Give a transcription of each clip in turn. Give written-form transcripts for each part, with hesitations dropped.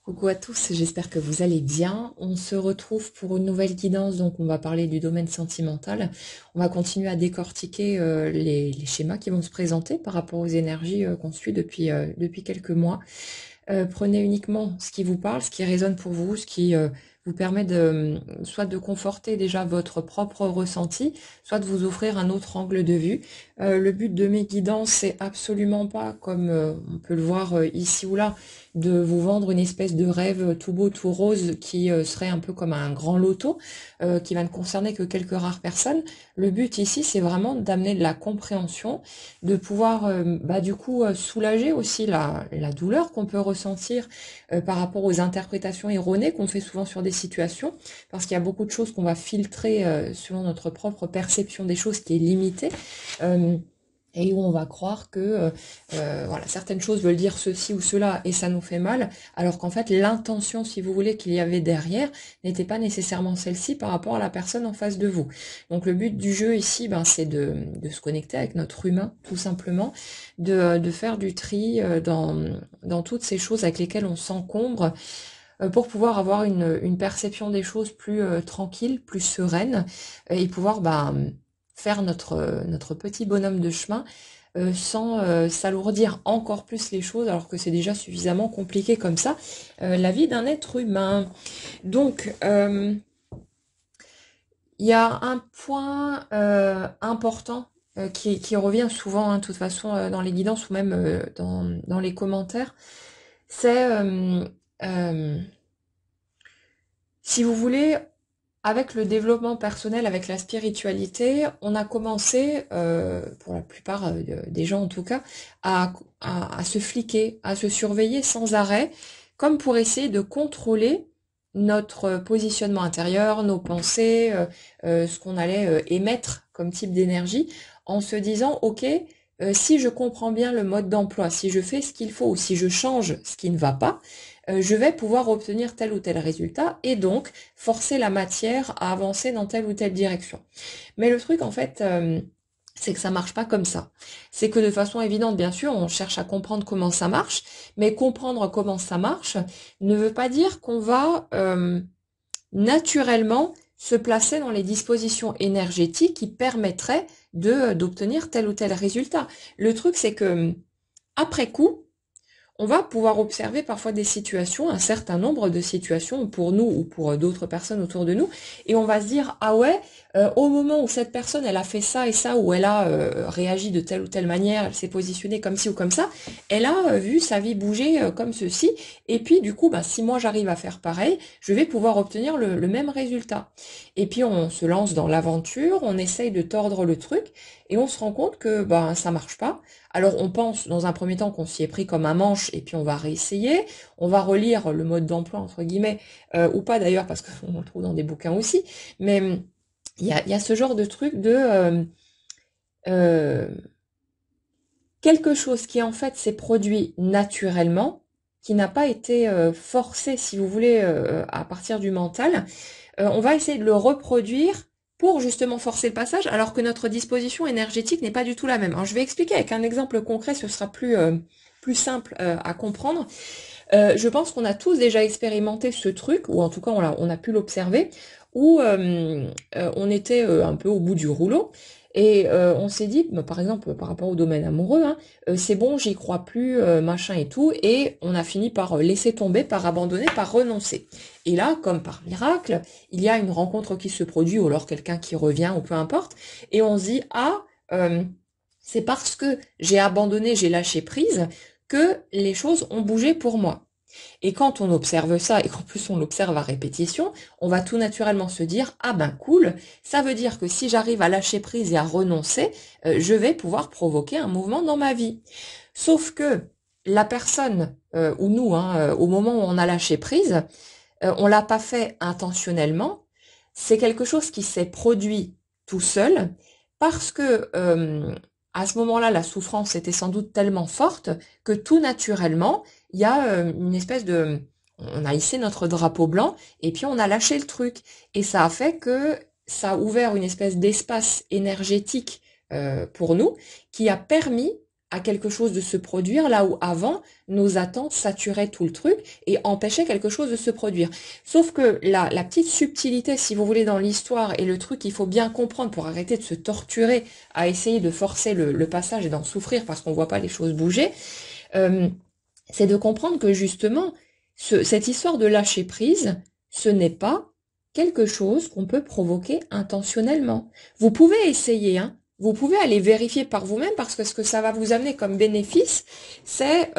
Coucou à tous, j'espère que vous allez bien. On se retrouve pour une nouvelle guidance, donc on va parler du domaine sentimental. On va continuer à décortiquer les schémas qui vont se présenter par rapport aux énergies qu'on suit depuis quelques mois. Prenez uniquement ce qui vous parle, ce qui résonne pour vous, ce qui vous permet soit de conforter déjà votre propre ressenti, soit de vous offrir un autre angle de vue. Le but de mes guidances, c'est absolument pas, comme on peut le voir ici ou là, de vous vendre une espèce de rêve tout beau, tout rose, qui serait un peu comme un grand loto, qui va ne concerner que quelques rares personnes. Le but ici, c'est vraiment d'amener de la compréhension, de pouvoir du coup soulager aussi la douleur qu'on peut ressentir par rapport aux interprétations erronées qu'on fait souvent sur des situations, parce qu'il y a beaucoup de choses qu'on va filtrer selon notre propre perception des choses qui est limitée. Et où on va croire que voilà, certaines choses veulent dire ceci ou cela et ça nous fait mal, alors qu'en fait l'intention, si vous voulez, qu'il y avait derrière n'était pas nécessairement celle-ci par rapport à la personne en face de vous. Donc le but du jeu ici, c'est de se connecter avec notre humain, tout simplement, de faire du tri dans toutes ces choses avec lesquelles on s'encombre, pour pouvoir avoir une perception des choses plus tranquille, plus sereine, et pouvoir faire notre petit bonhomme de chemin sans s'alourdir encore plus les choses, alors que c'est déjà suffisamment compliqué comme ça, la vie d'un être humain. Donc, il y a un point important qui revient souvent, hein, de toute façon, dans les guidances ou même dans les commentaires, c'est, si vous voulez, avec le développement personnel, avec la spiritualité, on a commencé, pour la plupart des gens en tout cas, à se fliquer, à se surveiller sans arrêt, comme pour essayer de contrôler notre positionnement intérieur, nos pensées, ce qu'on allait émettre comme type d'énergie, en se disant, ok, si je comprends bien le mode d'emploi, si je fais ce qu'il faut, ou si je change ce qui ne va pas, je vais pouvoir obtenir tel ou tel résultat et donc forcer la matière à avancer dans telle ou telle direction. Mais le truc, en fait, c'est que ça marche pas comme ça. C'est que de façon évidente, bien sûr, on cherche à comprendre comment ça marche, mais comprendre comment ça marche ne veut pas dire qu'on va naturellement se placer dans les dispositions énergétiques qui permettraient d'obtenir tel ou tel résultat. Le truc, c'est que après coup, on va pouvoir observer parfois des situations, un certain nombre de situations pour nous ou pour d'autres personnes autour de nous, et on va se dire, ah ouais, au moment où cette personne, elle a fait ça et ça, ou elle a réagi de telle ou telle manière, elle s'est positionnée comme ci ou comme ça, elle a vu sa vie bouger comme ceci, et puis du coup, si moi j'arrive à faire pareil, je vais pouvoir obtenir le même résultat. Et puis on se lance dans l'aventure, on essaye de tordre le truc, et on se rend compte que ça marche pas. Alors on pense dans un premier temps qu'on s'y est pris comme un manche et puis on va réessayer, on va relire le mode d'emploi entre guillemets, ou pas d'ailleurs parce qu'on le trouve dans des bouquins aussi, mais il y a ce genre de truc de euh, quelque chose qui en fait s'est produit naturellement, qui n'a pas été forcé si vous voulez à partir du mental, on va essayer de le reproduire pour justement forcer le passage, alors que notre disposition énergétique n'est pas du tout la même. Alors, je vais expliquer avec un exemple concret, ce sera plus simple à comprendre. Je pense qu'on a tous déjà expérimenté ce truc, ou en tout cas on a pu l'observer, où on était un peu au bout du rouleau, et on s'est dit, par exemple par rapport au domaine amoureux, hein, c'est bon, j'y crois plus, machin et tout, et on a fini par laisser tomber, par abandonner, par renoncer. Et là, comme par miracle, il y a une rencontre qui se produit, ou alors quelqu'un qui revient, ou peu importe, et on se dit, ah, c'est parce que j'ai abandonné, j'ai lâché prise, que les choses ont bougé pour moi. Et quand on observe ça, et qu'en plus on l'observe à répétition, on va tout naturellement se dire, ah ben cool, ça veut dire que si j'arrive à lâcher prise et à renoncer, je vais pouvoir provoquer un mouvement dans ma vie. Sauf que la personne, ou nous, hein, au moment où on a lâché prise, on l'a pas fait intentionnellement, c'est quelque chose qui s'est produit tout seul, parce que à ce moment-là, la souffrance était sans doute tellement forte que tout naturellement, il y a une espèce de... On a hissé notre drapeau blanc et puis on a lâché le truc. Et ça a fait que ça a ouvert une espèce d'espace énergétique pour nous qui a permis à quelque chose de se produire, là où avant, nos attentes saturaient tout le truc et empêchaient quelque chose de se produire. Sauf que la petite subtilité, si vous voulez, dans l'histoire, et le truc qu'il faut bien comprendre pour arrêter de se torturer à essayer de forcer le passage et d'en souffrir parce qu'on voit pas les choses bouger, euh, c'est de comprendre que justement, cette histoire de lâcher prise, ce n'est pas quelque chose qu'on peut provoquer intentionnellement. Vous pouvez essayer, hein. Vous pouvez aller vérifier par vous-même parce que ce que ça va vous amener comme bénéfice, c'est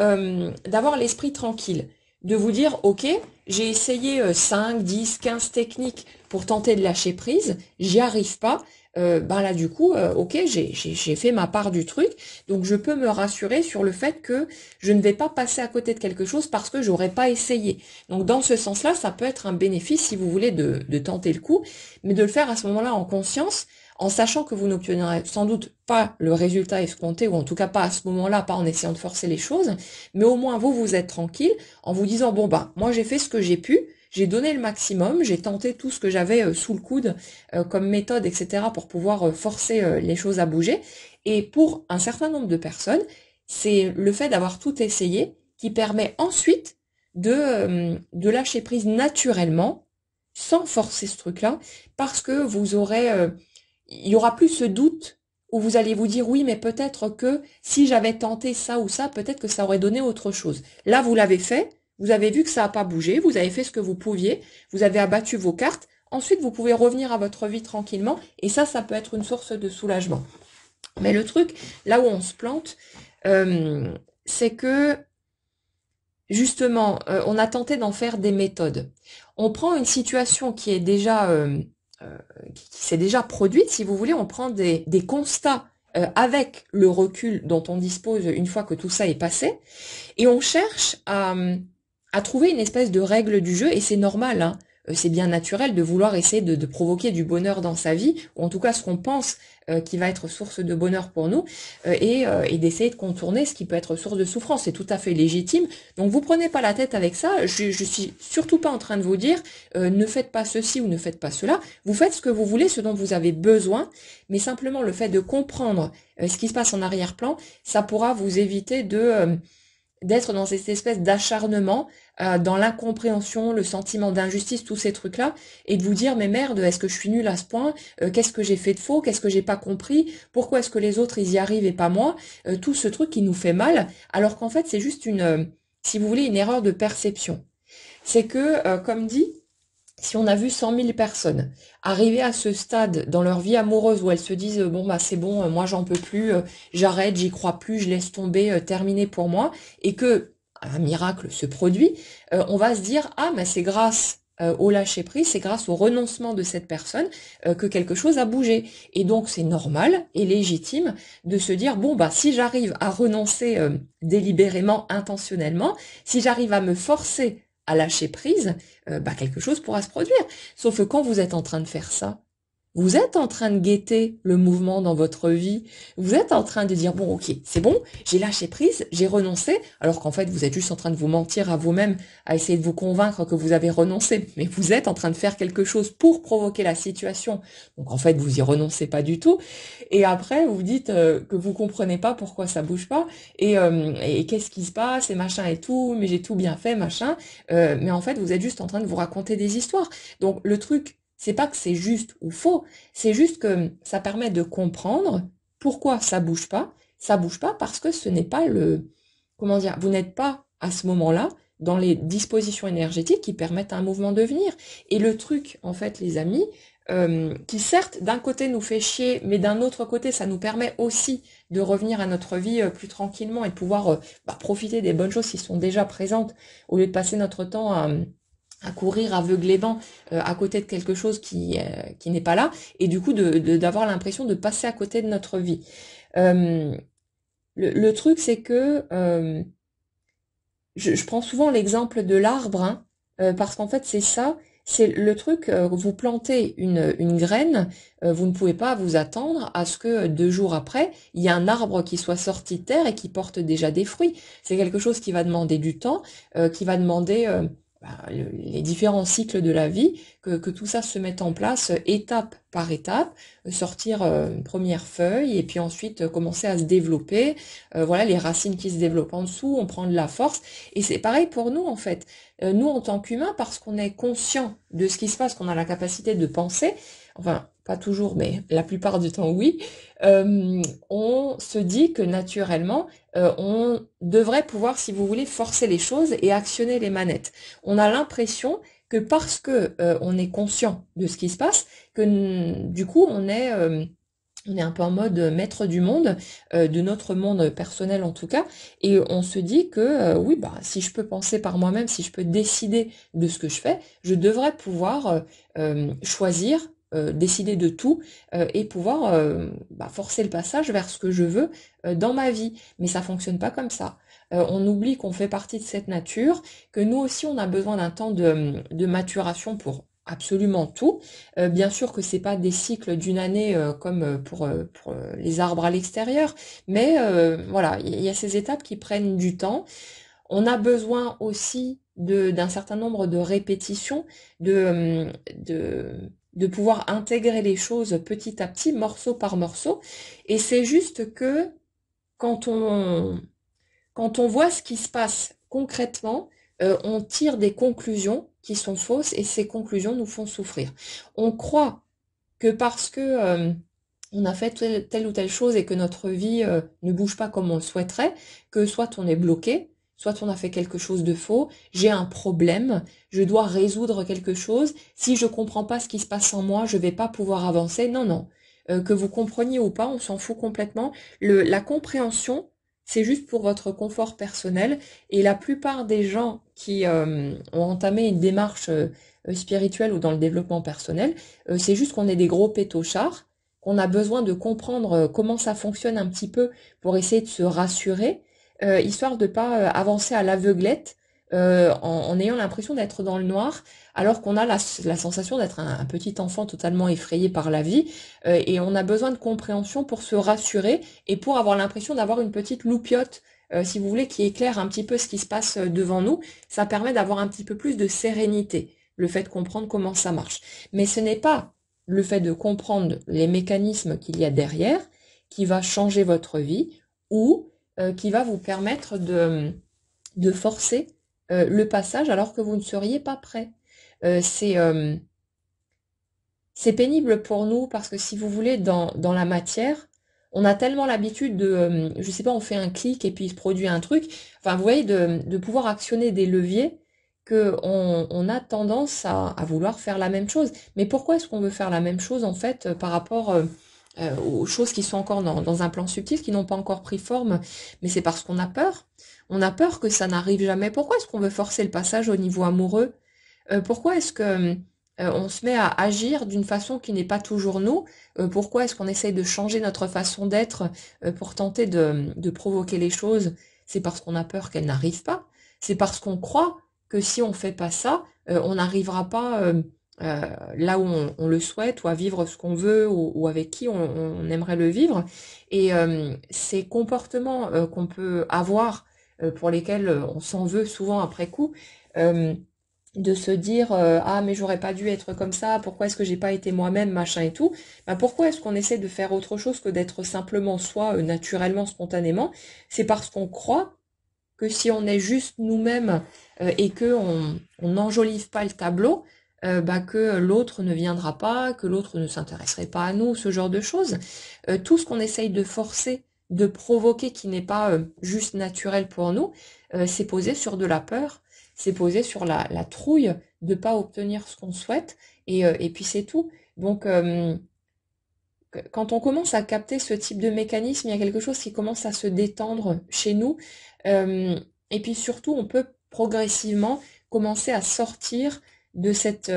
d'avoir l'esprit tranquille. De vous dire, ok, j'ai essayé 5, 10, 15 techniques pour tenter de lâcher prise, j'y arrive pas. Ben là du coup, ok, j'ai fait ma part du truc, donc je peux me rassurer sur le fait que je ne vais pas passer à côté de quelque chose parce que j'aurais pas essayé. Donc dans ce sens-là, ça peut être un bénéfice si vous voulez de tenter le coup, mais de le faire à ce moment-là en conscience, en sachant que vous n'obtiendrez sans doute pas le résultat escompté, ou en tout cas pas à ce moment-là, pas en essayant de forcer les choses, mais au moins vous êtes tranquille en vous disant, bon bah, moi j'ai fait ce que j'ai pu, j'ai donné le maximum, j'ai tenté tout ce que j'avais sous le coude comme méthode, etc., pour pouvoir forcer les choses à bouger. Et pour un certain nombre de personnes, c'est le fait d'avoir tout essayé qui permet ensuite de lâcher prise naturellement, sans forcer ce truc-là, parce que vous aurez, il y aura plus ce doute où vous allez vous dire oui, mais peut-être que si j'avais tenté ça ou ça, peut-être que ça aurait donné autre chose. Là, vous l'avez fait. Vous avez vu que ça n'a pas bougé, vous avez fait ce que vous pouviez, vous avez abattu vos cartes, ensuite vous pouvez revenir à votre vie tranquillement, et ça peut être une source de soulagement. Mais le truc, là où on se plante, c'est que, justement, on a tenté d'en faire des méthodes. On prend une situation qui est déjà, qui s'est déjà produite, si vous voulez, on prend des constats avec le recul dont on dispose une fois que tout ça est passé, et on cherche à trouver une espèce de règle du jeu, et c'est normal, hein. C'est bien naturel de vouloir essayer de provoquer du bonheur dans sa vie, ou en tout cas ce qu'on pense qui va être source de bonheur pour nous, et d'essayer de contourner ce qui peut être source de souffrance. C'est tout à fait légitime, donc vous prenez pas la tête avec ça. Je suis surtout pas en train de vous dire ne faites pas ceci ou ne faites pas cela. Vous faites ce que vous voulez, ce dont vous avez besoin, mais simplement le fait de comprendre ce qui se passe en arrière-plan, ça pourra vous éviter d'être dans cette espèce d'acharnement, dans l'incompréhension, le sentiment d'injustice, tous ces trucs-là, et de vous dire, mais merde, est-ce que je suis nulle à ce point? Qu'est-ce que j'ai fait de faux? Qu'est-ce que j'ai pas compris? Pourquoi est-ce que les autres, ils y arrivent et pas moi? Tout ce truc qui nous fait mal, alors qu'en fait, c'est juste si vous voulez, une erreur de perception. C'est que, comme dit, si on a vu 100 000 personnes arriver à ce stade dans leur vie amoureuse où elles se disent bon bah c'est bon, moi j'en peux plus, j'arrête, j'y crois plus, je laisse tomber, terminé pour moi, et que un miracle se produit, on va se dire ah mais c'est grâce au lâcher prise, c'est grâce au renoncement de cette personne que quelque chose a bougé. Et donc c'est normal et légitime de se dire bon bah si j'arrive à renoncer délibérément, intentionnellement, si j'arrive à me forcer à lâcher prise, bah quelque chose pourra se produire. Sauf que quand vous êtes en train de faire ça, vous êtes en train de guetter le mouvement dans votre vie. Vous êtes en train de dire, bon, ok, c'est bon, j'ai lâché prise, j'ai renoncé, alors qu'en fait, vous êtes juste en train de vous mentir à vous-même, à essayer de vous convaincre que vous avez renoncé. Mais vous êtes en train de faire quelque chose pour provoquer la situation. Donc en fait, vous y renoncez pas du tout. Et après, vous dites que vous comprenez pas pourquoi ça bouge pas, et qu'est-ce qui se passe, et machin et tout, mais j'ai tout bien fait, machin. Mais en fait, vous êtes juste en train de vous raconter des histoires. Donc le truc, c'est pas que c'est juste ou faux, c'est juste que ça permet de comprendre pourquoi ça bouge pas. Ça bouge pas parce que ce n'est pas comment dire, vous n'êtes pas à ce moment-là dans les dispositions énergétiques qui permettent à un mouvement de venir. Et le truc, en fait, les amis, qui certes, d'un côté nous fait chier, mais d'un autre côté, ça nous permet aussi de revenir à notre vie plus tranquillement et de pouvoir profiter des bonnes choses qui sont déjà présentes au lieu de passer notre temps à courir aveuglément à côté de quelque chose qui n'est pas là, et du coup d'avoir l'impression de passer à côté de notre vie. Le truc, c'est que je prends souvent l'exemple de l'arbre, hein, parce qu'en fait c'est ça, c'est le truc, vous plantez une graine, vous ne pouvez pas vous attendre à ce que 2 jours après, il y ait un arbre qui soit sorti de terre et qui porte déjà des fruits. C'est quelque chose qui va demander du temps, qui va demander les différents cycles de la vie, que tout ça se mette en place étape par étape, sortir une première feuille et puis ensuite commencer à se développer. Voilà, les racines qui se développent en dessous, on prend de la force. Et c'est pareil pour nous en fait. Nous en tant qu'humains, parce qu'on est conscient de ce qui se passe, qu'on a la capacité de penser, enfin pas toujours, mais la plupart du temps oui, on se dit que naturellement, on devrait pouvoir, si vous voulez, forcer les choses et actionner les manettes. On a l'impression que parce que on est conscient de ce qui se passe, que du coup on est un peu en mode maître du monde, de notre monde personnel en tout cas, et on se dit que oui, bah si je peux penser par moi-même, si je peux décider de ce que je fais, je devrais pouvoir choisir, décider de tout et pouvoir forcer le passage vers ce que je veux dans ma vie. Mais ça fonctionne pas comme ça. On oublie qu'on fait partie de cette nature, que nous aussi on a besoin d'un temps de maturation pour absolument tout. Bien sûr que c'est pas des cycles d'une année comme pour les arbres à l'extérieur, mais voilà, il y a ces étapes qui prennent du temps. On a besoin aussi d'un certain nombre de répétitions, de pouvoir intégrer les choses petit à petit, morceau par morceau. Et c'est juste que quand on, quand on voit ce qui se passe concrètement, on tire des conclusions qui sont fausses et ces conclusions nous font souffrir. On croit que parce que on a fait telle ou telle chose et que notre vie ne bouge pas comme on le souhaiterait, que soit on est bloqué, soit on a fait quelque chose de faux, j'ai un problème, je dois résoudre quelque chose, si je comprends pas ce qui se passe en moi, je vais pas pouvoir avancer. Non, non. Que vous compreniez ou pas, on s'en fout complètement. La compréhension, c'est juste pour votre confort personnel. Et la plupart des gens qui ont entamé une démarche spirituelle ou dans le développement personnel, c'est juste qu'on est des gros pétochards, qu'on a besoin de comprendre comment ça fonctionne un petit peu pour essayer de se rassurer, histoire de pas avancer à l'aveuglette en ayant l'impression d'être dans le noir, alors qu'on a la sensation d'être un petit enfant totalement effrayé par la vie, et on a besoin de compréhension pour se rassurer et pour avoir l'impression d'avoir une petite loupiote, si vous voulez, qui éclaire un petit peu ce qui se passe devant nous. Ça permet d'avoir un petit peu plus de sérénité, le fait de comprendre comment ça marche. Mais ce n'est pas le fait de comprendre les mécanismes qu'il y a derrière qui va changer votre vie ou qui va vous permettre de forcer le passage alors que vous ne seriez pas prêt. Euh, c'est euh, c'est pénible pour nous parce que si vous voulez, dans la matière, on a tellement l'habitude je sais pas, on fait un clic et puis il se produit un truc. Enfin, vous voyez, de pouvoir actionner des leviers que on a tendance à vouloir faire la même chose. Mais pourquoi est-ce qu'on veut faire la même chose en fait par rapport aux choses qui sont encore dans un plan subtil, qui n'ont pas encore pris forme? Mais c'est parce qu'on a peur. On a peur que ça n'arrive jamais. Pourquoi est-ce qu'on veut forcer le passage au niveau amoureux? Pourquoi est-ce que on se met à agir d'une façon qui n'est pas toujours nous? Pourquoi est-ce qu'on essaye de changer notre façon d'être pour tenter de provoquer les choses? C'est parce qu'on a peur qu'elles n'arrivent pas. C'est parce qu'on croit que si on fait pas ça, on n'arrivera pas là où on le souhaite, ou à vivre ce qu'on veut, ou avec qui on aimerait le vivre. Et ces comportements qu'on peut avoir, pour lesquels on s'en veut souvent après coup, euh, de se dire ah mais j'aurais pas dû être comme ça, pourquoi est-ce que j'ai pas été moi-même, machin et tout. Ben, pourquoi est-ce qu'on essaie de faire autre chose que d'être simplement soi, naturellement, spontanément? C'est parce qu'on croit que si on est juste nous-mêmes et que on n'enjolive pas le tableau, que l'autre ne viendra pas, que l'autre ne s'intéresserait pas à nous, ce genre de choses. Tout ce qu'on essaye de forcer, de provoquer qui n'est pas juste naturel pour nous, c'est posé sur de la peur, c'est posé sur la trouille de pas obtenir ce qu'on souhaite, et puis c'est tout. Donc quand on commence à capter ce type de mécanisme, il y a quelque chose qui commence à se détendre chez nous. Euh, et puis surtout, on peut progressivement commencer à sortir de cette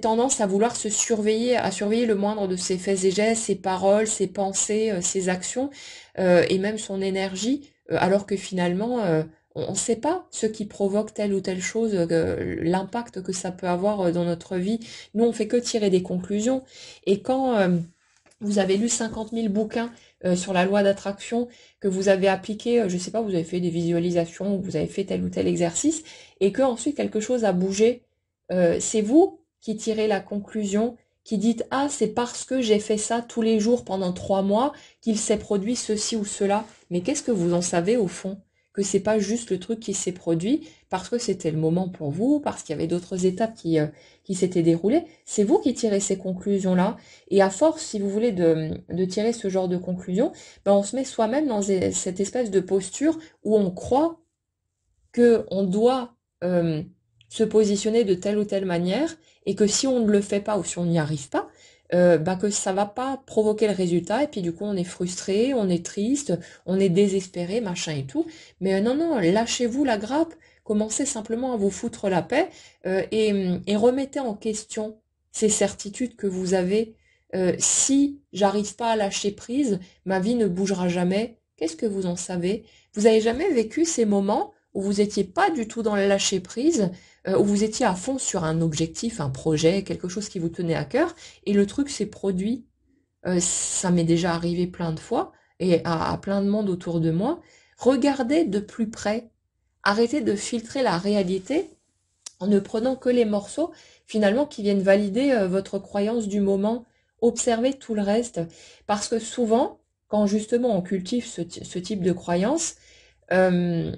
tendance à vouloir se surveiller, à surveiller le moindre de ses faits et gestes, ses paroles, ses pensées, ses actions, et même son énergie, alors que finalement, on ne sait pas ce qui provoque telle ou telle chose, l'impact que ça peut avoir dans notre vie. Nous, on fait que tirer des conclusions. Et quand vous avez lu 50 000 bouquins sur la loi d'attraction, que vous avez appliqué, je sais pas, vous avez fait des visualisations, vous avez fait tel ou tel exercice, et que ensuite quelque chose a bougé, c'est vous qui tirez la conclusion, qui dites ah c'est parce que j'ai fait ça tous les jours pendant 3 mois qu'il s'est produit ceci ou cela. Mais qu'est-ce que vous en savez au fond? Que c'est pas juste le truc qui s'est produit parce que c'était le moment pour vous, parce qu'il y avait d'autres étapes qui s'étaient déroulées. C'est vous qui tirez ces conclusions-là. Et à force, si vous voulez, de tirer ce genre de conclusion, ben on se met soi-même dans cette espèce de posture où on croit que on doit se positionner de telle ou telle manière et que si on ne le fait pas ou si on n'y arrive pas, bah que ça va pas provoquer le résultat et puis du coup on est frustré, on est triste, on est désespéré, machin et tout. Mais non, non, lâchez-vous la grappe, commencez simplement à vous foutre la paix et remettez en question ces certitudes que vous avez. Si j'arrive pas à lâcher prise, ma vie ne bougera jamais. Qu'est-ce que vous en savez? Vous avez jamais vécu ces moments où vous étiez pas du tout dans le lâcher prise, où vous étiez à fond sur un objectif, un projet, quelque chose qui vous tenait à cœur, et le truc s'est produit. Ça m'est déjà arrivé plein de fois, et à plein de monde autour de moi. Regardez de plus près. Arrêtez de filtrer la réalité en ne prenant que les morceaux, finalement, qui viennent valider votre croyance du moment. Observez tout le reste. Parce que souvent, quand justement on cultive ce type de croyance, euh,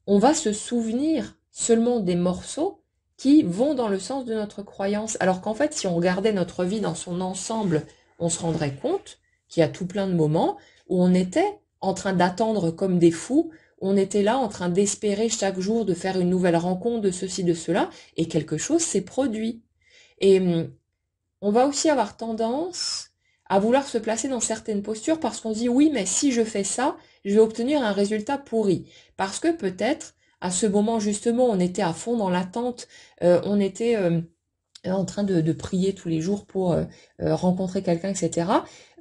on va se souvenir seulement des morceaux qui vont dans le sens de notre croyance. Alors qu'en fait, si on regardait notre vie dans son ensemble, on se rendrait compte qu'il y a tout plein de moments où on était en train d'attendre comme des fous, on était là en train d'espérer chaque jour de faire une nouvelle rencontre, de ceci, de cela, et quelque chose s'est produit. Et on va aussi avoir tendance à vouloir se placer dans certaines postures parce qu'on se dit oui, mais si je fais ça, je vais obtenir un résultat pourri. Parce que peut-être, à ce moment justement, on était à fond dans l'attente, on était en train de prier tous les jours pour rencontrer quelqu'un, etc.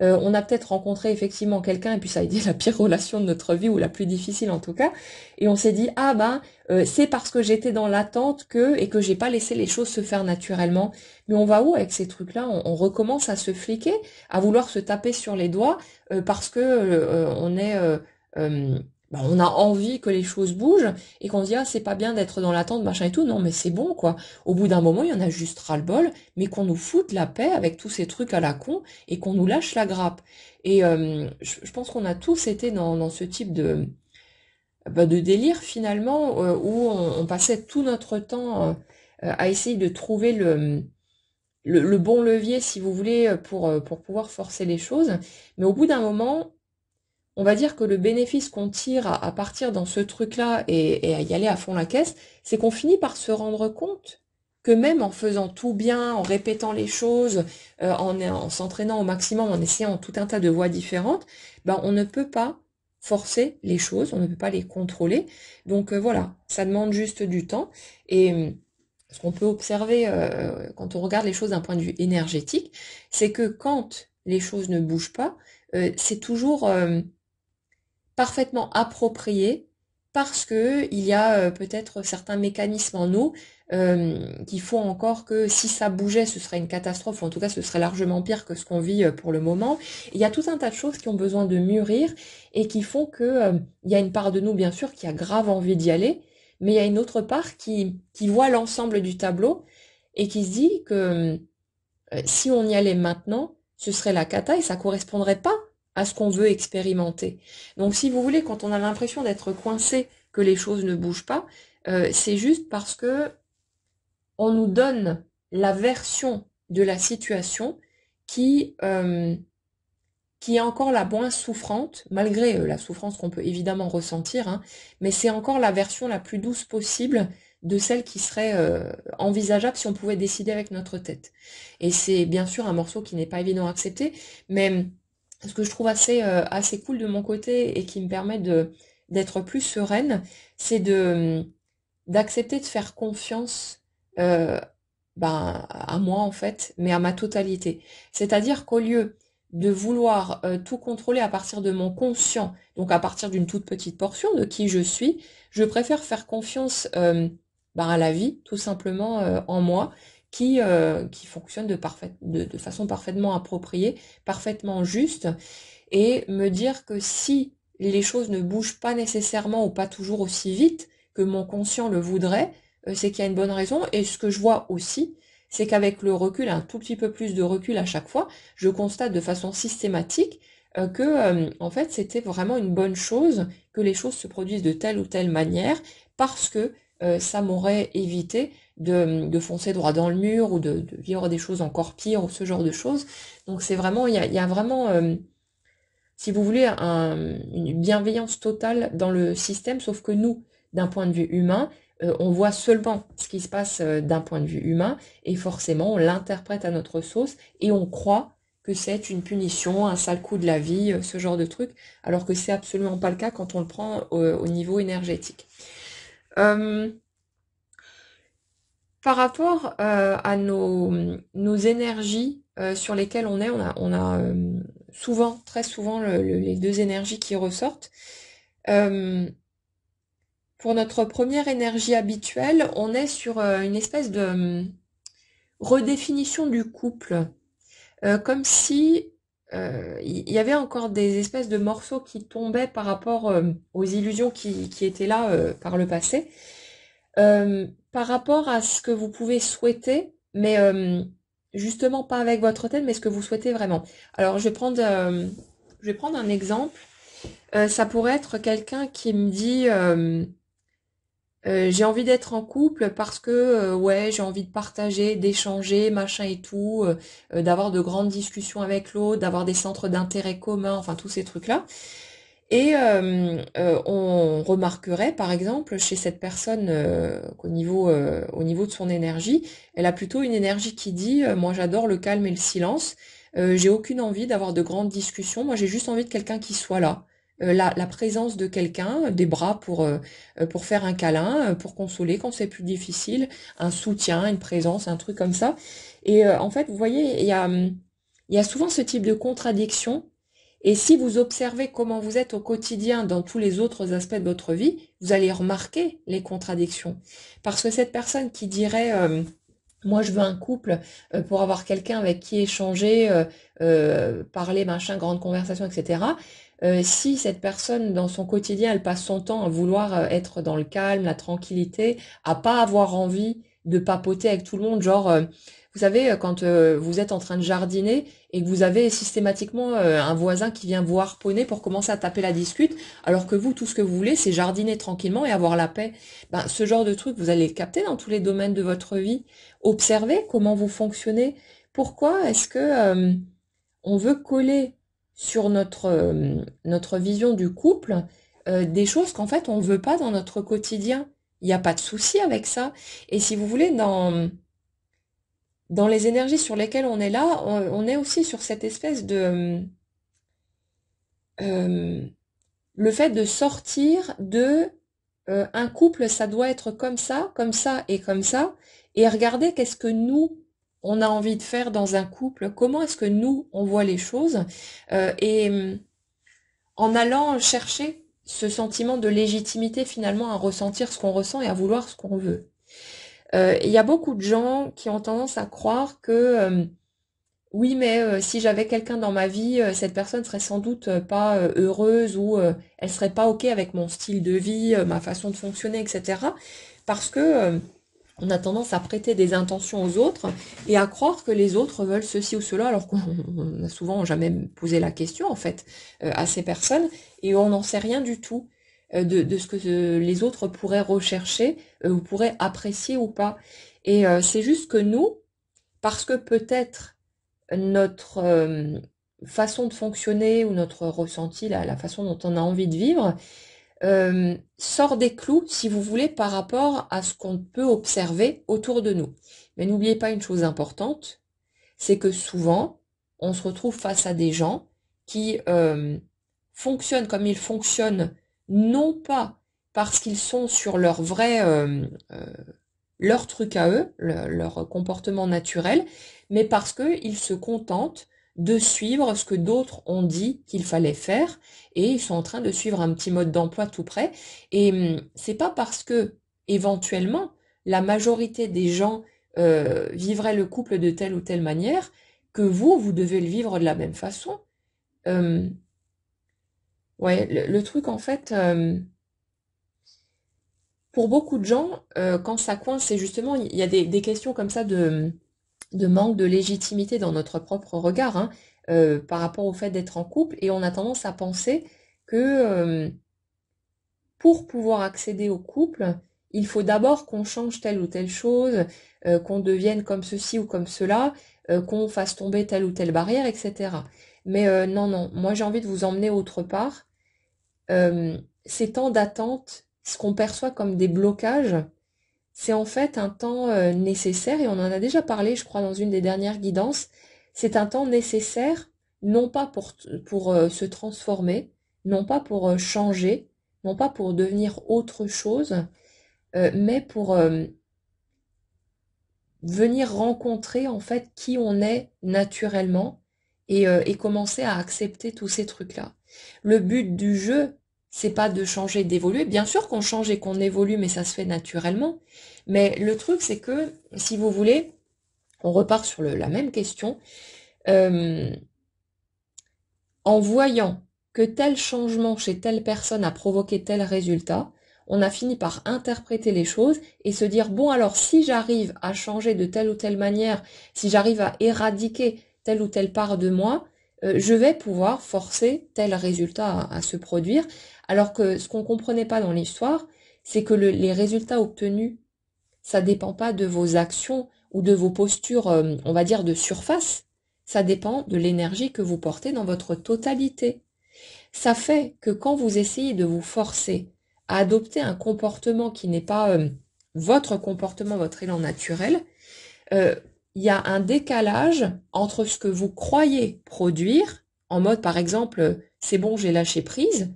On a peut-être rencontré effectivement quelqu'un et puis ça a été la pire relation de notre vie ou la plus difficile en tout cas. Et on s'est dit ah ben c'est parce que j'étais dans l'attente et que j'ai pas laissé les choses se faire naturellement. Mais on va où avec ces trucs-là? On recommence à se fliquer, à vouloir se taper sur les doigts parce que on est on a envie que les choses bougent et qu'on se dit ah c'est pas bien d'être dans l'attente machin et tout. Non mais c'est bon quoi. Au bout d'un moment, il y en a juste ras-le-bol, mais qu'on nous foute la paix avec tous ces trucs à la con et qu'on nous lâche la grappe. Et je pense qu'on a tous été dans ce type de délire finalement où on passait tout notre temps à essayer de trouver le bon levier, si vous voulez, pour pouvoir forcer les choses. Mais au bout d'un moment, on va dire que le bénéfice qu'on tire à partir dans ce truc-là et à y aller à fond la caisse, c'est qu'on finit par se rendre compte que même en faisant tout bien, en répétant les choses, en s'entraînant au maximum, en essayant tout un tas de voies différentes, ben on ne peut pas forcer les choses, on ne peut pas les contrôler. Donc voilà, ça demande juste du temps. Et ce qu'on peut observer quand on regarde les choses d'un point de vue énergétique, c'est que quand les choses ne bougent pas, c'est toujours parfaitement approprié parce que il y a peut-être certains mécanismes en nous qui font encore que si ça bougeait, ce serait une catastrophe, ou en tout cas ce serait largement pire que ce qu'on vit pour le moment. Il y a tout un tas de choses qui ont besoin de mûrir et qui font que il y a une part de nous bien sûr qui a grave envie d'y aller, mais il y a une autre part qui voit l'ensemble du tableau et qui se dit que si on y allait maintenant, ce serait la cata et ça correspondrait pas à ce qu'on veut expérimenter. Donc si vous voulez, quand on a l'impression d'être coincé, que les choses ne bougent pas, c'est juste parce que on nous donne la version de la situation qui, euh, qui est encore la moins souffrante, malgré la souffrance qu'on peut évidemment ressentir, hein, mais c'est encore la version la plus douce possible de celle qui serait envisageable si on pouvait décider avec notre tête. Et c'est bien sûr un morceau qui n'est pas évident à accepter, mais ce que je trouve assez cool de mon côté et qui me permet d'être plus sereine, c'est d'accepter de faire confiance euh, à moi en fait, mais à ma totalité. C'est-à-dire qu'au lieu de vouloir tout contrôler à partir de mon conscient, donc à partir d'une toute petite portion de qui je suis, je préfère faire confiance à la vie, tout simplement en moi, qui fonctionne de façon parfaitement appropriée, parfaitement juste. et me dire que si les choses ne bougent pas nécessairement ou pas toujours aussi vite que mon conscient le voudrait, c'est qu'il y a une bonne raison. Et ce que je vois aussi, c'est qu'avec le recul, un tout petit peu plus de recul à chaque fois, je constate de façon systématique que en fait c'était vraiment une bonne chose que les choses se produisent de telle ou telle manière parce que ça m'aurait évité de foncer droit dans le mur ou de vivre des choses encore pires ou ce genre de choses. Donc c'est vraiment, il y a vraiment, si vous voulez, une bienveillance totale dans le système, sauf que nous, d'un point de vue humain, on voit seulement ce qui se passe d'un point de vue humain, et forcément on l'interprète à notre sauce, et on croit que c'est une punition, un sale coup de la vie, ce genre de truc, alors que c'est absolument pas le cas quand on le prend au niveau énergétique. Euh, Par rapport à nos énergies sur lesquelles on a souvent, très souvent, les deux énergies qui ressortent. Euh, pour notre première énergie habituelle, on est sur une espèce de redéfinition du couple, comme si il y avait encore des espèces de morceaux qui tombaient par rapport aux illusions qui étaient là par le passé. Par rapport à ce que vous pouvez souhaiter, mais justement pas avec votre tête, mais ce que vous souhaitez vraiment. Alors je vais prendre un exemple. Ça pourrait être quelqu'un qui me dit j'ai envie d'être en couple parce que ouais, j'ai envie de partager, d'échanger, machin et tout, d'avoir de grandes discussions avec l'autre, d'avoir des centres d'intérêt communs, enfin tous ces trucs-là. Et on remarquerait, par exemple, chez cette personne au niveau de son énergie, elle a plutôt une énergie qui dit moi j'adore le calme et le silence, j'ai aucune envie d'avoir de grandes discussions, moi j'ai juste envie de quelqu'un qui soit là. La présence de quelqu'un, des bras pour faire un câlin, pour consoler quand c'est plus difficile, un soutien, une présence, un truc comme ça. Et en fait, vous voyez, il y a souvent ce type de contradiction et si vous observez comment vous êtes au quotidien dans tous les autres aspects de votre vie, vous allez remarquer les contradictions. Parce que cette personne qui dirait moi je veux un couple pour avoir quelqu'un avec qui échanger, parler, machin, grande conversation, etc. Si cette personne dans son quotidien, elle passe son temps à vouloir être dans le calme, la tranquillité, à pas avoir envie de papoter avec tout le monde, genre vous savez, quand vous êtes en train de jardiner et que vous avez systématiquement un voisin qui vient vous harponner pour commencer à taper la discute, alors que vous, tout ce que vous voulez, c'est jardiner tranquillement et avoir la paix. Ben, ce genre de truc, vous allez le capter dans tous les domaines de votre vie. Observez comment vous fonctionnez. Pourquoi est-ce que on veut coller sur notre vision du couple des choses qu'en fait on ne veut pas dans notre quotidien? Il n'y a pas de souci avec ça. Et si vous voulez, dans les énergies sur lesquelles on est là, on est aussi sur cette espèce de euh, le fait de sortir de un couple, ça doit être comme ça et regarder qu'est-ce que nous on a envie de faire dans un couple, comment est-ce que nous on voit les choses et en allant chercher ce sentiment de légitimité finalement à ressentir ce qu'on ressent et à vouloir ce qu'on veut. Il y a beaucoup de gens qui ont tendance à croire que oui, mais si j'avais quelqu'un dans ma vie, cette personne serait sans doute pas heureuse ou elle serait pas OK avec mon style de vie, ma façon de fonctionner, etc. Parce que on a tendance à prêter des intentions aux autres et à croire que les autres veulent ceci ou cela, alors qu'on n'a souvent jamais posé la question en fait à ces personnes et on n'en sait rien du tout de ce que les autres pourraient rechercher ou pourraient apprécier ou pas. Et c'est juste que nous, parce que peut-être notre façon de fonctionner ou notre ressenti, la façon dont on a envie de vivre, sort des clous, si vous voulez, par rapport à ce qu'on peut observer autour de nous. Mais n'oubliez pas une chose importante, c'est que souvent, on se retrouve face à des gens qui fonctionnent comme ils fonctionnent, non pas parce qu'ils sont sur leur truc à eux, leur comportement naturel, mais parce qu'ils se contentent de suivre ce que d'autres ont dit qu'il fallait faire et ils sont en train de suivre un petit mode d'emploi tout près. Et c'est pas parce que éventuellement la majorité des gens vivraient le couple de telle ou telle manière que vous devez le vivre de la même façon. Euh, Ouais, le truc en fait, pour beaucoup de gens, quand ça coince, c'est justement, il y a des questions comme ça de manque de légitimité dans notre propre regard, hein, par rapport au fait d'être en couple, et on a tendance à penser que pour pouvoir accéder au couple, il faut d'abord qu'on change telle ou telle chose, qu'on devienne comme ceci ou comme cela, qu'on fasse tomber telle ou telle barrière, etc. Mais non, non, moi j'ai envie de vous emmener autre part. Ces temps d'attente, ce qu'on perçoit comme des blocages, c'est en fait un temps nécessaire, et on en a déjà parlé, je crois, dans une des dernières guidances. C'est un temps nécessaire, non pas pour se transformer, non pas pour changer, non pas pour devenir autre chose, mais pour venir rencontrer en fait qui on est naturellement et commencer à accepter tous ces trucs-là. Le but du jeu, c'est pas de changer, d'évoluer. Bien sûr qu'on change et qu'on évolue, mais ça se fait naturellement. Mais le truc, c'est que, si vous voulez, on repart sur la même question. Euh, En voyant que tel changement chez telle personne a provoqué tel résultat, on a fini par interpréter les choses et se dire, bon alors si j'arrive à changer de telle ou telle manière, si j'arrive à éradiquer telle ou telle part de moi, je vais pouvoir forcer tel résultat à se produire. Alors que ce qu'on ne comprenait pas dans l'histoire, c'est que les résultats obtenus, ça dépend pas de vos actions ou de vos postures, on va dire, de surface. Ça dépend de l'énergie que vous portez dans votre totalité. Ça fait que quand vous essayez de vous forcer à adopter un comportement qui n'est pas votre comportement, votre élan naturel, euh, il y a un décalage entre ce que vous croyez produire, en mode par exemple, c'est bon, j'ai lâché prise,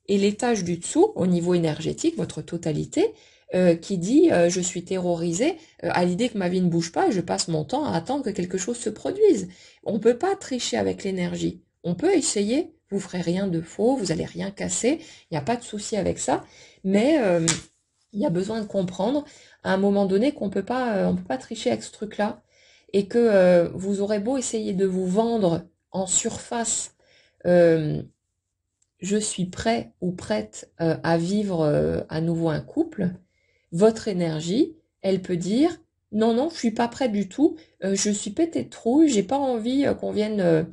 et l'étage du dessous, au niveau énergétique, votre totalité, qui dit je suis terrorisé à l'idée que ma vie ne bouge pas et je passe mon temps à attendre que quelque chose se produise. On ne peut pas tricher avec l'énergie. On peut essayer, vous ferez rien de faux, vous allez rien casser, il n'y a pas de souci avec ça, mais il y a besoin de comprendre à un moment donné qu'on on peut pas tricher avec ce truc-là, et que vous aurez beau essayer de vous vendre en surface, euh, je suis prêt ou prête à vivre à nouveau un couple, votre énergie, elle peut dire non, non, je suis pas prêt du tout, je suis pété de trouille, j'ai pas envie qu'on vienne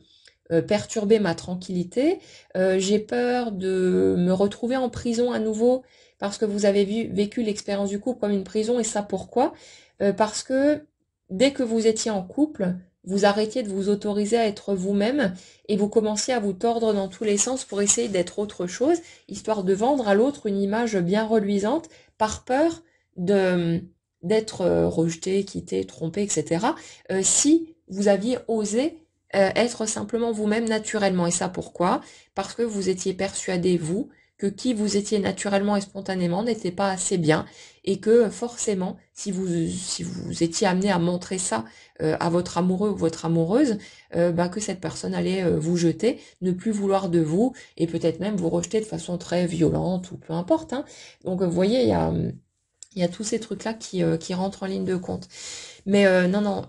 perturber ma tranquillité, j'ai peur de me retrouver en prison à nouveau parce que vous avez vécu l'expérience du couple comme une prison, et ça pourquoi? Parce que dès que vous étiez en couple, vous arrêtiez de vous autoriser à être vous-même et vous commenciez à vous tordre dans tous les sens pour essayer d'être autre chose, histoire de vendre à l'autre une image bien reluisante par peur de d'être rejeté, quitté, trompé, etc. Si vous aviez osé être simplement vous-même naturellement. Et ça pourquoi? Parce que vous étiez persuadé, vous, que qui vous étiez naturellement et spontanément n'était pas assez bien, et que forcément, si vous étiez amené à montrer ça à votre amoureux ou votre amoureuse, bah, que cette personne allait vous jeter, ne plus vouloir de vous, et peut-être même vous rejeter de façon très violente ou peu importe, hein. Donc vous voyez, il y a tous ces trucs-là qui rentrent en ligne de compte. Mais non, non,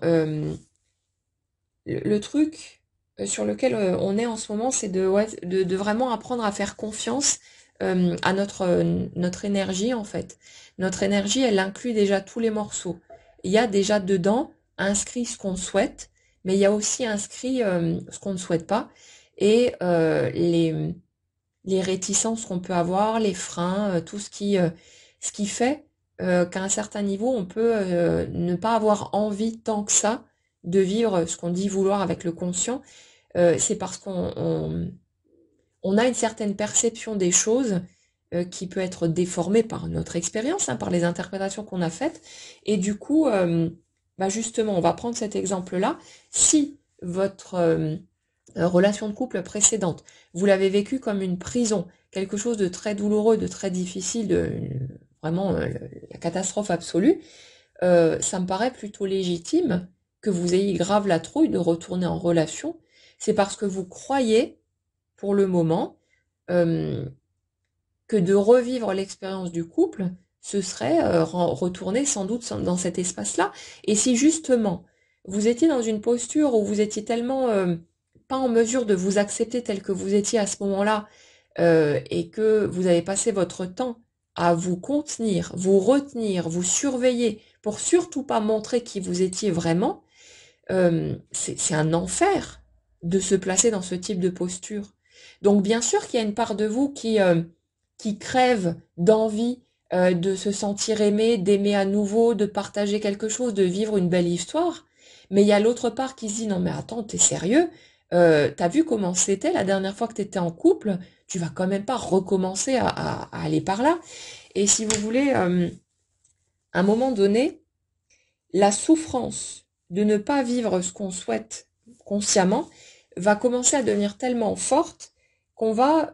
le truc sur lequel on est en ce moment, c'est ouais, de vraiment apprendre à faire confiance à notre énergie, en fait. Notre énergie, elle inclut déjà tous les morceaux. Il y a déjà dedans inscrit ce qu'on souhaite, mais il y a aussi inscrit ce qu'on ne souhaite pas, et les réticences qu'on peut avoir, les freins, tout ce qui fait qu'à un certain niveau, on peut ne pas avoir envie tant que ça de vivre ce qu'on dit vouloir avec le conscient. C'est parce on a une certaine perception des choses qui peut être déformée par notre expérience, hein, par les interprétations qu'on a faites. Et du coup, bah justement, on va prendre cet exemple-là. Si votre relation de couple précédente, vous l'avez vécue comme une prison, quelque chose de très douloureux, de très difficile, vraiment la catastrophe absolue, ça me paraît plutôt légitime que vous ayez grave la trouille de retourner en relation. C'est parce que vous croyez, pour le moment, euh, que de revivre l'expérience du couple, ce serait retourner sans doute dans cet espace-là. Et si justement vous étiez dans une posture où vous étiez tellement pas en mesure de vous accepter tel que vous étiez à ce moment-là, et que vous avez passé votre temps à vous contenir, vous retenir, vous surveiller pour surtout pas montrer qui vous étiez vraiment, c'est un enfer de se placer dans ce type de posture. Donc bien sûr qu'il y a une part de vous qui crève d'envie de se sentir aimé, d'aimer à nouveau, de partager quelque chose, de vivre une belle histoire. Mais il y a l'autre part qui se dit non mais attends, t'es sérieux? T'as vu comment c'était la dernière fois que t'étais en couple? Tu vas quand même pas recommencer à aller par là. Et si vous voulez, à un moment donné, la souffrance de ne pas vivre ce qu'on souhaite consciemment va commencer à devenir tellement forte qu'on va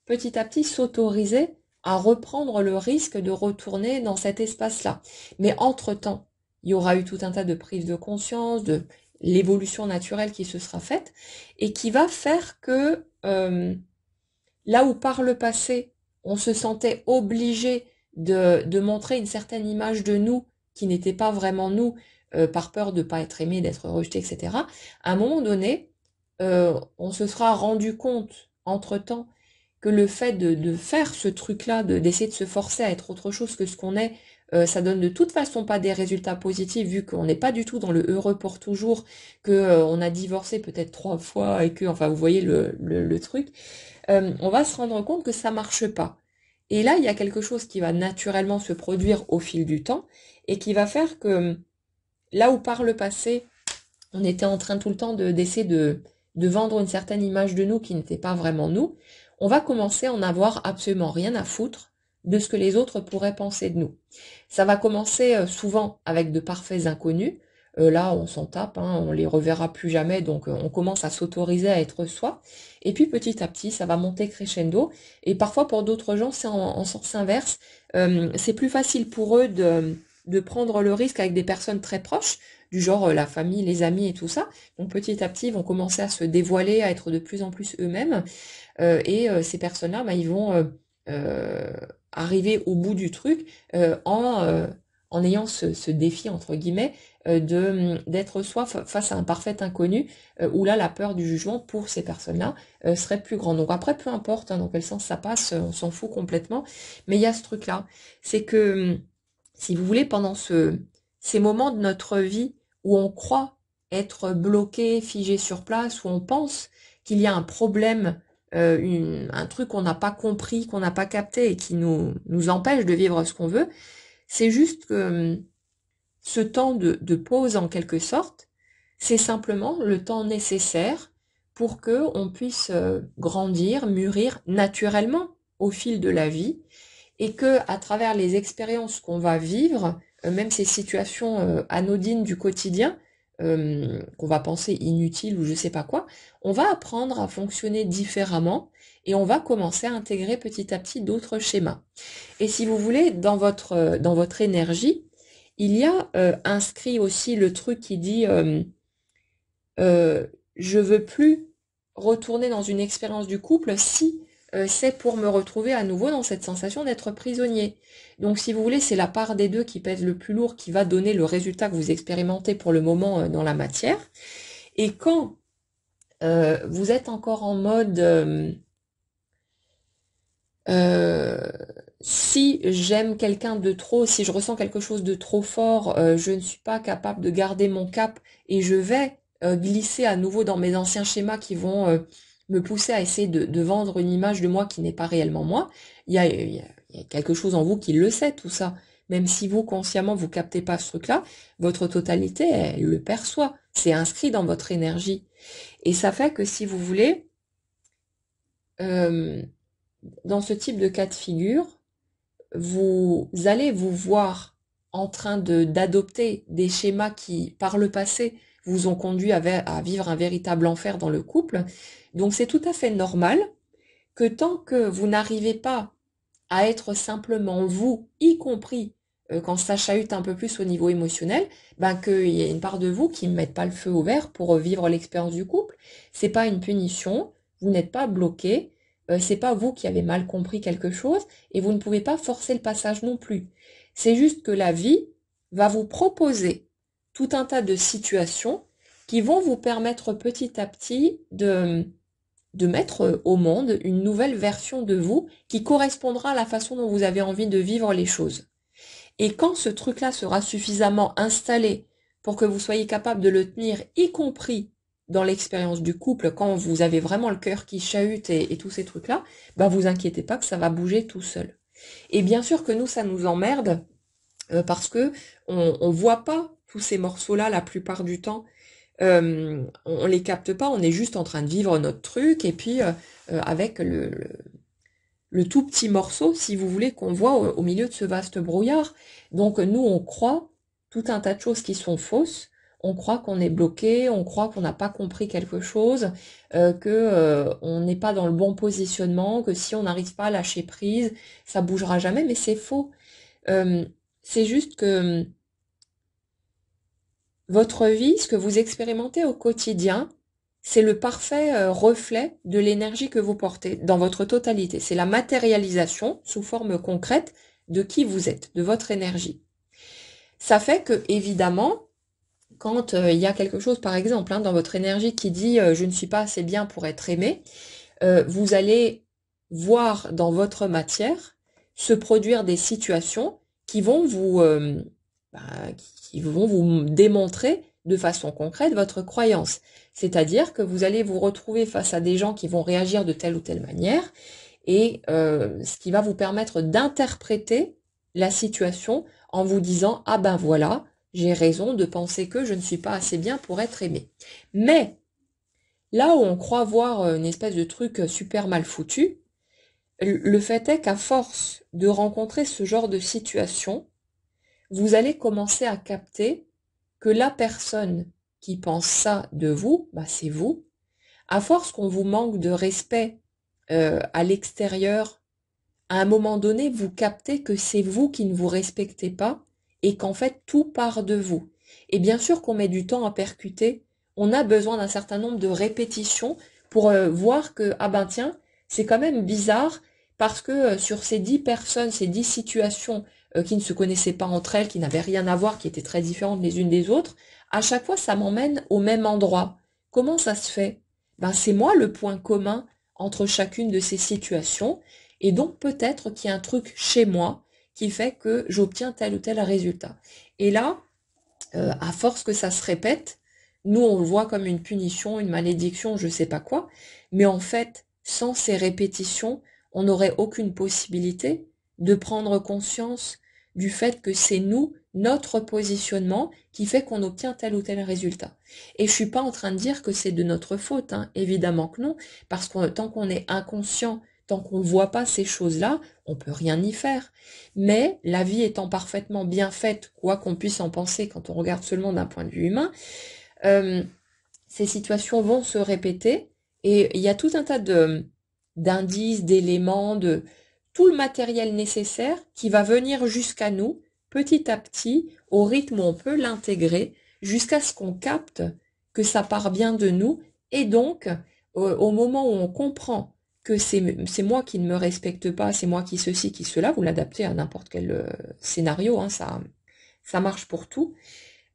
petit à petit s'autoriser à reprendre le risque de retourner dans cet espace-là. Mais entre-temps, il y aura eu tout un tas de prises de conscience, de l'évolution naturelle qui se sera faite et qui va faire que là où par le passé, on se sentait obligé de montrer une certaine image de nous qui n'était pas vraiment nous, par peur de ne pas être aimé, d'être rejeté, etc. À un moment donné, on se sera rendu compte, entre-temps, que le fait de faire ce truc-là, d'essayer de se forcer à être autre chose que ce qu'on est, ça donne de toute façon pas des résultats positifs vu qu'on n'est pas du tout dans le heureux pour toujours, que on a divorcé peut-être 3 fois et que, enfin, vous voyez le truc. On va se rendre compte que ça marche pas. Et là, il y a quelque chose qui va naturellement se produire au fil du temps et qui va faire que là où par le passé, on était en train tout le temps d'essayer de vendre une certaine image de nous qui n'était pas vraiment nous, on va commencer à en avoir absolument rien à foutre de ce que les autres pourraient penser de nous. Ça va commencer souvent avec de parfaits inconnus. Là, on s'en tape, hein, on les reverra plus jamais, donc on commence à s'autoriser à être soi. Et puis petit à petit, ça va monter crescendo. Et parfois, pour d'autres gens, c'est en sens inverse. C'est plus facile pour eux de prendre le risque avec des personnes très proches, du genre la famille, les amis et tout ça. Donc petit à petit, ils vont commencer à se dévoiler, à être de plus en plus eux-mêmes. Ces personnes-là, bah, ils vont euh, arriver au bout du truc en ayant ce défi, entre guillemets, d'être soi face à un parfait inconnu, où là, la peur du jugement pour ces personnes-là serait plus grande. Donc après, peu importe hein, dans quel sens ça passe, on s'en fout complètement. Mais il y a ce truc-là, c'est que, si vous voulez, pendant ces moments de notre vie où on croit être bloqué, figé sur place, où on pense qu'il y a un problème, un truc qu'on n'a pas compris, qu'on n'a pas capté et qui nous empêche de vivre ce qu'on veut, c'est juste que ce temps de pause en quelque sorte, c'est simplement le temps nécessaire pour que on puisse grandir, mûrir naturellement au fil de la vie et que à travers les expériences qu'on va vivre, même ces situations anodines du quotidien, qu'on va penser inutiles ou je sais pas quoi, on va apprendre à fonctionner différemment et on va commencer à intégrer petit à petit d'autres schémas. Et si vous voulez, dans votre énergie, il y a inscrit aussi le truc qui dit je veux plus retourner dans une expérience du couple si c'est pour me retrouver à nouveau dans cette sensation d'être prisonnier. Donc si vous voulez, c'est la part des deux qui pèse le plus lourd qui va donner le résultat que vous expérimentez pour le moment dans la matière. Et quand vous êtes encore en mode euh, si j'aime quelqu'un de trop, si je ressens quelque chose de trop fort, je ne suis pas capable de garder mon cap et je vais glisser à nouveau dans mes anciens schémas qui vont me pousser à essayer de vendre une image de moi qui n'est pas réellement moi. Il y a quelque chose en vous qui le sait, tout ça. Même si vous, consciemment, vous captez pas ce truc-là, votre totalité, elle le perçoit. C'est inscrit dans votre énergie. Et ça fait que si vous voulez, euh, dans ce type de cas de figure, vous allez vous voir en train d'adopter des schémas qui, par le passé, vous ont conduit à vivre un véritable enfer dans le couple. Donc c'est tout à fait normal que tant que vous n'arrivez pas à être simplement vous, y compris quand ça chahute un peu plus au niveau émotionnel, ben qu'il y a une part de vous qui ne mette pas le feu au vert pour vivre l'expérience du couple. C'est pas une punition, vous n'êtes pas bloqué, c'est pas vous qui avez mal compris quelque chose et vous ne pouvez pas forcer le passage non plus. C'est juste que la vie va vous proposer tout un tas de situations qui vont vous permettre petit à petit de mettre au monde une nouvelle version de vous qui correspondra à la façon dont vous avez envie de vivre les choses. Et quand ce truc-là sera suffisamment installé pour que vous soyez capable de le tenir, y compris dans l'expérience du couple, quand vous avez vraiment le cœur qui chahute et tous ces trucs-là, bah vous inquiétez pas que ça va bouger tout seul. Et bien sûr que nous, ça nous emmerde parce que on voit pas tous ces morceaux-là la plupart du temps. On les capte pas, on est juste en train de vivre notre truc et puis avec le tout petit morceau, si vous voulez, qu'on voit au milieu de ce vaste brouillard. Donc nous, on croit tout un tas de choses qui sont fausses. On croit qu'on est bloqué, on croit qu'on n'a pas compris quelque chose, que on n'est pas dans le bon positionnement, que si on n'arrive pas à lâcher prise, ça bougera jamais. Mais c'est faux. Euh, c'est juste que votre vie, ce que vous expérimentez au quotidien, c'est le parfait reflet de l'énergie que vous portez dans votre totalité. C'est la matérialisation sous forme concrète de qui vous êtes, de votre énergie. Ça fait que, évidemment, quand il y a quelque chose, par exemple, dans votre énergie qui dit je ne suis pas assez bien pour être aimé, vous allez voir dans votre matière se produire des situations qui vont bah, qui vont vous démontrer de façon concrète votre croyance. C'est-à-dire que vous allez vous retrouver face à des gens qui vont réagir de telle ou telle manière et ce qui va vous permettre d'interpréter la situation en vous disant ah ben voilà, j'ai raison de penser que je ne suis pas assez bien pour être aimé. Mais là où on croit voir une espèce de truc super mal foutu, le fait est qu'à force de rencontrer ce genre de situation, vous allez commencer à capter que la personne qui pense ça de vous, bah c'est vous. À force qu'on vous manque de respect à l'extérieur, à un moment donné, vous captez que c'est vous qui ne vous respectez pas et qu'en fait tout part de vous. Et bien sûr qu'on met du temps à percuter, on a besoin d'un certain nombre de répétitions pour voir que, ah ben tiens, c'est quand même bizarre parce que sur ces 10 personnes, ces 10 situations qui ne se connaissaient pas entre elles, qui n'avaient rien à voir, qui étaient très différentes les unes des autres, à chaque fois ça m'emmène au même endroit. Comment ça se fait? Ben c'est moi le point commun entre chacune de ces situations et donc peut-être qu'il y a un truc chez moi qui fait que j'obtiens tel ou tel résultat. Et là, à force que ça se répète, nous on le voit comme une punition, une malédiction, je sais pas quoi, mais en fait, sans ces répétitions, on n'aurait aucune possibilité de prendre conscience du fait que c'est nous, notre positionnement, qui fait qu'on obtient tel ou tel résultat. Et je suis pas en train de dire que c'est de notre faute, évidemment que non, parce que tant qu'on est inconscient, tant qu'on ne voit pas ces choses-là, on peut rien y faire. Mais la vie étant parfaitement bien faite, quoi qu'on puisse en penser quand on regarde seulement d'un point de vue humain, euh, ces situations vont se répéter et il y a tout un tas d'indices, d'éléments, de tout le matériel nécessaire qui va venir jusqu'à nous petit à petit au rythme où on peut l'intégrer jusqu'à ce qu'on capte que ça part bien de nous et donc au moment où on comprend que c'est moi qui ne me respecte pas, c'est moi qui ceci, qui cela, vous l'adaptez à n'importe quel scénario, ça marche pour tout.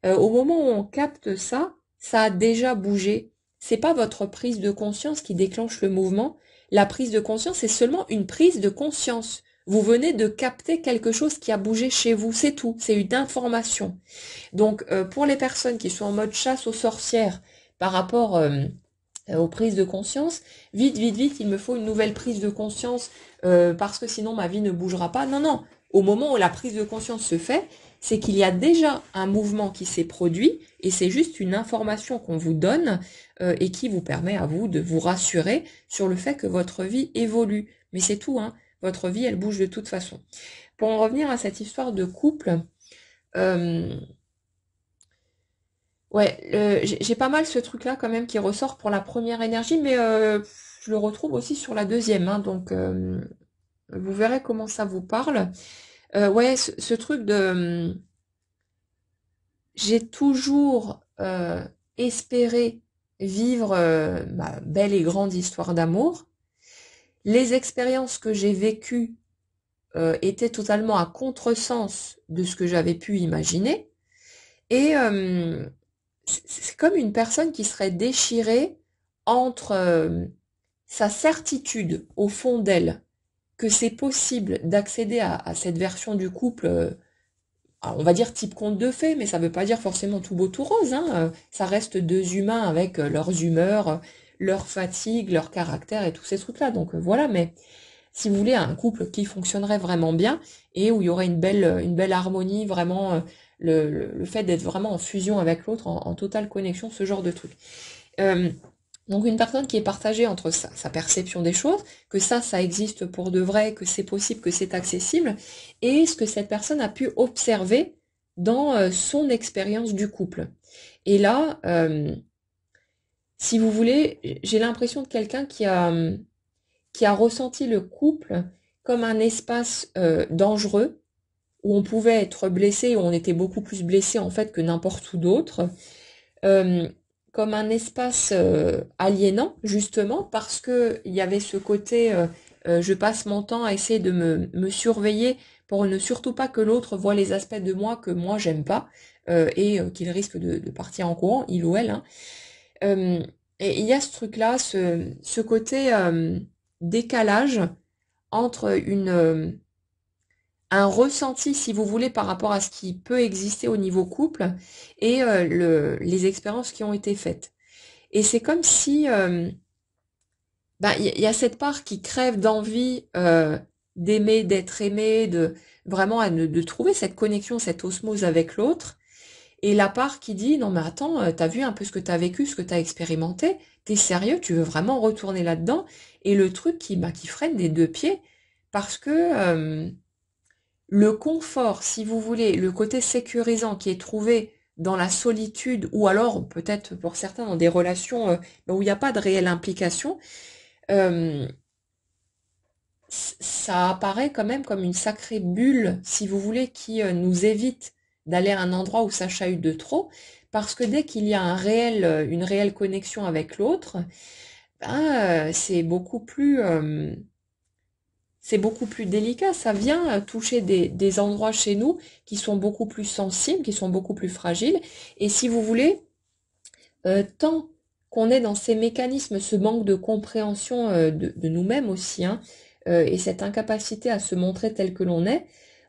Au moment où on capte ça, ça a déjà bougé. C'est pas votre prise de conscience qui déclenche le mouvement. La prise de conscience, c'est seulement une prise de conscience. Vous venez de capter quelque chose qui a bougé chez vous, c'est tout. C'est une information. Donc, pour les personnes qui sont en mode chasse aux sorcières par rapport aux prises de conscience, vite, vite, vite, il me faut une nouvelle prise de conscience parce que sinon ma vie ne bougera pas. Non, non. Au moment où la prise de conscience se fait, c'est qu'il y a déjà un mouvement qui s'est produit et c'est juste une information qu'on vous donne et qui vous permet à vous de vous rassurer sur le fait que votre vie évolue. Mais c'est tout, votre vie, elle bouge de toute façon. Pour en revenir à cette histoire de couple, euh, ouais, j'ai pas mal ce truc-là quand même qui ressort pour la première énergie, mais je le retrouve aussi sur la deuxième, donc vous verrez comment ça vous parle. Ouais, ce truc de j'ai toujours espéré vivre ma belle et grande histoire d'amour. Les expériences que j'ai vécues étaient totalement à contresens de ce que j'avais pu imaginer. Et c'est comme une personne qui serait déchirée entre sa certitude au fond d'elle que c'est possible d'accéder à cette version du couple, on va dire type conte de fées, mais ça veut pas dire forcément tout beau tout rose, hein. Ça reste deux humains avec leurs humeurs, leur fatigue, leur caractère et tous ces trucs-là. Donc voilà, mais si vous voulez un couple qui fonctionnerait vraiment bien et où il y aurait une belle harmonie, vraiment le fait d'être vraiment en fusion avec l'autre, en totale connexion, ce genre de truc. Euh, donc une personne qui est partagée entre sa perception des choses, que ça existe pour de vrai, que c'est possible, que c'est accessible, et ce que cette personne a pu observer dans son expérience du couple. Et là, si vous voulez, j'ai l'impression de quelqu'un qui a ressenti le couple comme un espace dangereux, où on pouvait être blessé, où on était beaucoup plus blessé en fait que n'importe où d'autre, euh, comme un espace aliénant, justement, parce que il y avait ce côté, je passe mon temps à essayer de me surveiller pour ne surtout pas que l'autre voit les aspects de moi que moi j'aime pas, et qu'il risque de partir en courant, il ou elle, hein. Euh, et il y a ce truc-là, ce côté décalage entre un ressenti, si vous voulez, par rapport à ce qui peut exister au niveau couple et les expériences qui ont été faites. Et c'est comme si y a cette part qui crève d'envie d'aimer, d'être aimé, de vraiment de trouver cette connexion, cette osmose avec l'autre. Et la part qui dit non mais attends, t'as vu un peu ce que t'as vécu, ce que t'as expérimenté, t'es sérieux, tu veux vraiment retourner là-dedans? Et le truc qui freine des deux pieds parce que le confort, si vous voulez, le côté sécurisant qui est trouvé dans la solitude ou alors peut-être pour certains dans des relations où il n'y a pas de réelle implication, euh, ça apparaît quand même comme une sacrée bulle, si vous voulez, qui nous évite d'aller à un endroit où ça chahute de trop, parce que dès qu'il y a une réelle connexion avec l'autre, c'est beaucoup plus délicat, ça vient toucher des endroits chez nous qui sont beaucoup plus sensibles, qui sont beaucoup plus fragiles. Et si vous voulez, tant qu'on est dans ces mécanismes, ce manque de compréhension de nous-mêmes aussi, hein, et cette incapacité à se montrer tel que l'on est,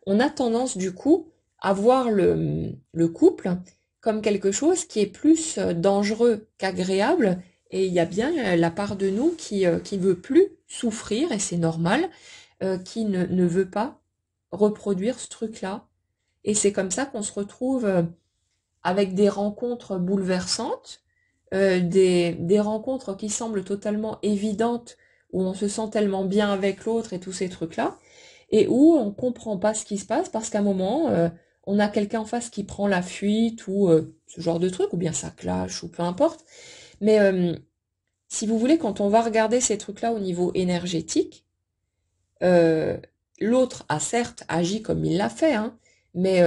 on a tendance du coup à voir le couple comme quelque chose qui est plus dangereux qu'agréable. Et il y a bien la part de nous qui veut plus souffrir, et c'est normal, qui ne veut pas reproduire ce truc-là. Et c'est comme ça qu'on se retrouve avec des rencontres bouleversantes, des rencontres qui semblent totalement évidentes, où on se sent tellement bien avec l'autre et tous ces trucs-là, et où on comprend pas ce qui se passe parce qu'à un moment, on a quelqu'un en face qui prend la fuite ou ce genre de truc, ou bien ça clash ou peu importe. Mais si vous voulez, quand on va regarder ces trucs-là au niveau énergétique, euh, l'autre a certes agi comme il l'a fait, hein, mais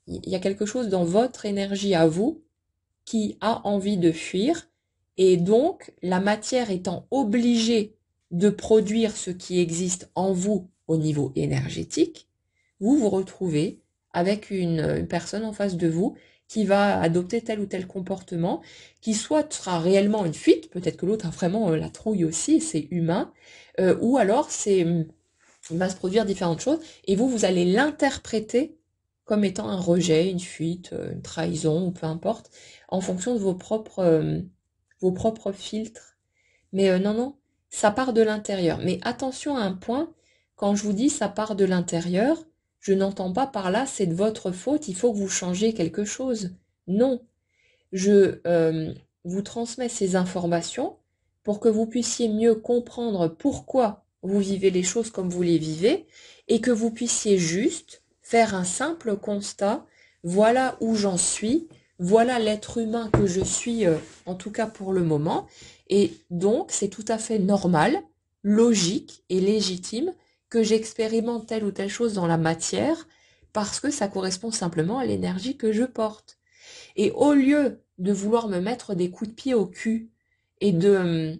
il y a quelque chose dans votre énergie à vous qui a envie de fuir, et donc la matière étant obligée de produire ce qui existe en vous au niveau énergétique, vous vous retrouvez avec une personne en face de vous qui va adopter tel ou tel comportement, qui soit sera réellement une fuite, peut-être que l'autre a vraiment la trouille aussi, c'est humain, ou alors il va se produire différentes choses, et vous allez l'interpréter comme étant un rejet, une fuite, une trahison, ou peu importe, en fonction de vos propres filtres. Mais non, non, ça part de l'intérieur. Mais attention à un point, quand je vous dis ça part de l'intérieur, je n'entends pas par là c'est de votre faute, il faut que vous changiez quelque chose. Non, je vous transmets ces informations pour que vous puissiez mieux comprendre pourquoi vous vivez les choses comme vous les vivez et que vous puissiez juste faire un simple constat. Voilà où j'en suis, voilà l'être humain que je suis, en tout cas pour le moment. Et donc, c'est tout à fait normal, logique et légitime que j'expérimente telle ou telle chose dans la matière parce que ça correspond simplement à l'énergie que je porte. Et au lieu de vouloir me mettre des coups de pied au cul et de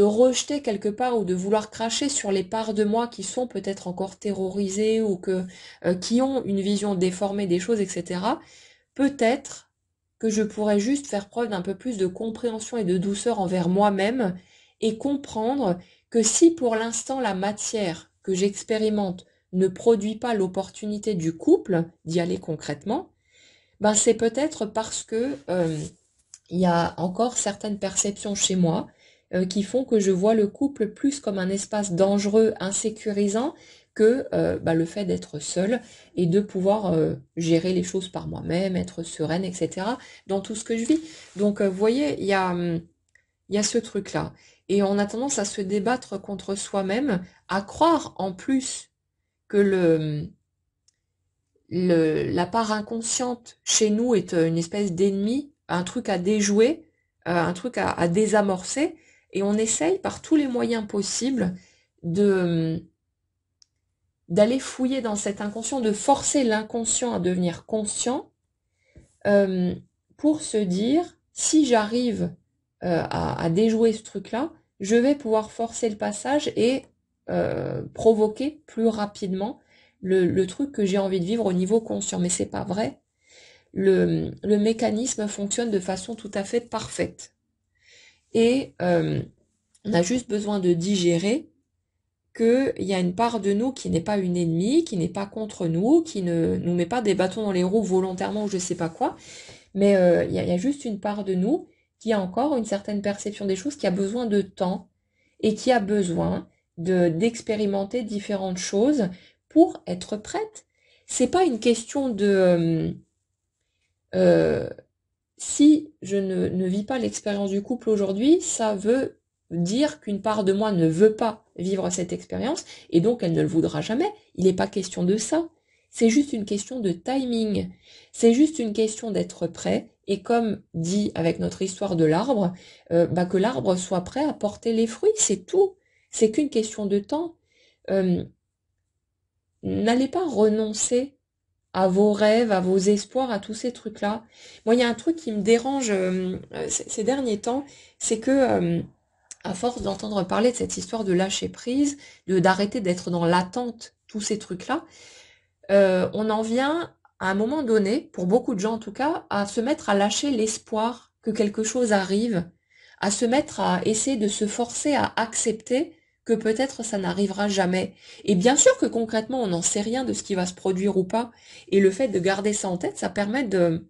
rejeter quelque part ou de vouloir cracher sur les parts de moi qui sont peut-être encore terrorisées ou qui ont une vision déformée des choses, etc., peut-être que je pourrais juste faire preuve d'un peu plus de compréhension et de douceur envers moi-même et comprendre que si pour l'instant la matière que j'expérimente ne produit pas l'opportunité du couple d'y aller concrètement, ben c'est peut-être parce que il y a encore certaines perceptions chez moi qui font que je vois le couple plus comme un espace dangereux, insécurisant, que le fait d'être seule et de pouvoir gérer les choses par moi-même, être sereine, etc. dans tout ce que je vis. Donc, vous voyez, il y a ce truc-là. Et on a tendance à se débattre contre soi-même, à croire en plus que la part inconsciente chez nous est une espèce d'ennemi, un truc à déjouer, un truc à désamorcer, et on essaye par tous les moyens possibles de d'aller fouiller dans cet inconscient, de forcer l'inconscient à devenir conscient, euh, pour se dire, si j'arrive à déjouer ce truc-là, je vais pouvoir forcer le passage et provoquer plus rapidement le truc que j'ai envie de vivre au niveau conscient. Mais c'est pas vrai. Le mécanisme fonctionne de façon tout à fait parfaite. Et on a juste besoin de digérer qu'il y a une part de nous qui n'est pas une ennemie, qui n'est pas contre nous, qui ne nous met pas des bâtons dans les roues volontairement ou je sais pas quoi, mais il y a juste une part de nous qui a encore une certaine perception des choses, qui a besoin de temps et qui a besoin d'expérimenter différentes choses pour être prête. C'est pas une question de si je ne vis pas l'expérience du couple aujourd'hui, ça veut dire qu'une part de moi ne veut pas vivre cette expérience et donc elle ne le voudra jamais. Il n'est pas question de ça. C'est juste une question de timing. C'est juste une question d'être prêt et comme dit avec notre histoire de l'arbre, que l'arbre soit prêt à porter les fruits, c'est tout. C'est qu'une question de temps. N'allez pas renoncer à vos rêves, à vos espoirs, à tous ces trucs-là. Moi, il y a un truc qui me dérange ces derniers temps, c'est que à force d'entendre parler de cette histoire de lâcher prise, d'arrêter d'être dans l'attente, tous ces trucs-là, on en vient à un moment donné, pour beaucoup de gens en tout cas, à se mettre à lâcher l'espoir que quelque chose arrive, à se mettre à essayer de se forcer à accepter que peut-être ça n'arrivera jamais. Et bien sûr que concrètement, on n'en sait rien de ce qui va se produire ou pas. Et le fait de garder ça en tête, ça permet de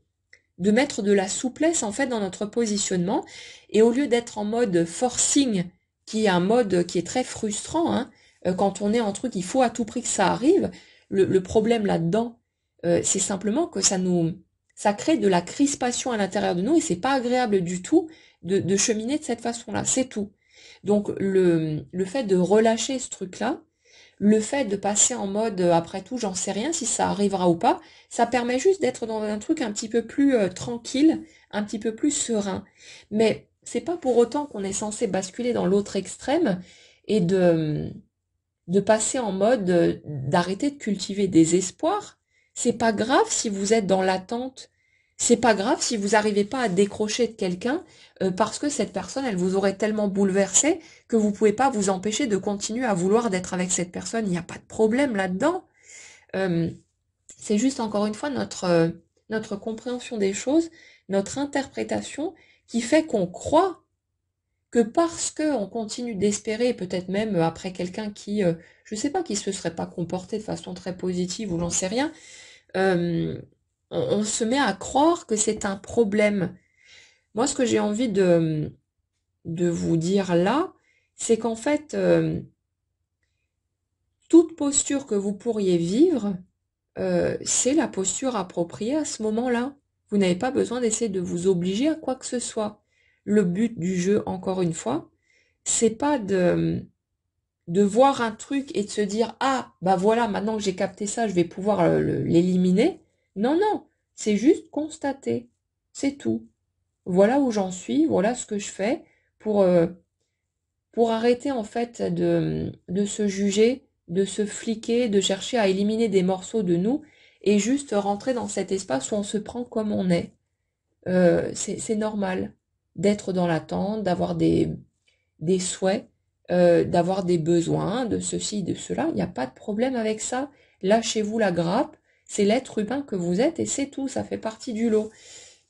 mettre de la souplesse en fait dans notre positionnement. Et au lieu d'être en mode forcing, qui est un mode qui est très frustrant, hein, quand on est en truc, il faut à tout prix que ça arrive, le problème là-dedans, c'est simplement que ça crée de la crispation à l'intérieur de nous et c'est pas agréable du tout de cheminer de cette façon-là, c'est tout. Donc le fait de relâcher ce truc-là, le fait de passer en mode après tout, j'en sais rien si ça arrivera ou pas, ça permet juste d'être dans un truc un petit peu plus tranquille, un petit peu plus serein. Mais c'est pas pour autant qu'on est censé basculer dans l'autre extrême et de passer en mode d'arrêter de cultiver des espoirs. C'est pas grave si vous êtes dans l'attente. C'est pas grave si vous n'arrivez pas à décrocher de quelqu'un parce que cette personne, elle vous aurait tellement bouleversé que vous pouvez pas vous empêcher de continuer à vouloir d'être avec cette personne. Il n'y a pas de problème là-dedans. Euh, c'est juste encore une fois notre compréhension des choses, notre interprétation qui fait qu'on croit que parce que on continue d'espérer, peut-être même après quelqu'un qui, je sais pas, qui se serait pas comporté de façon très positive ou j'en sais rien, euh, on se met à croire que c'est un problème. Moi, ce que j'ai envie de vous dire là, c'est qu'en fait, toute posture que vous pourriez vivre, c'est la posture appropriée à ce moment-là. Vous n'avez pas besoin d'essayer de vous obliger à quoi que ce soit. Le but du jeu, encore une fois, c'est pas de voir un truc et de se dire ah bah voilà maintenant que j'ai capté ça je vais pouvoir l'éliminer. Non non, c'est juste constater, c'est tout. Voilà où j'en suis, voilà ce que je fais pour pour arrêter en fait de se juger, de se fliquer, de chercher à éliminer des morceaux de nous et juste rentrer dans cet espace où on se prend comme on est. C'est normal d'être dans l'attente, d'avoir des souhaits, d'avoir des besoins, de ceci, de cela. Il n'y a pas de problème avec ça. Lâchez-vous la grappe. C'est l'être humain que vous êtes et c'est tout. Ça fait partie du lot.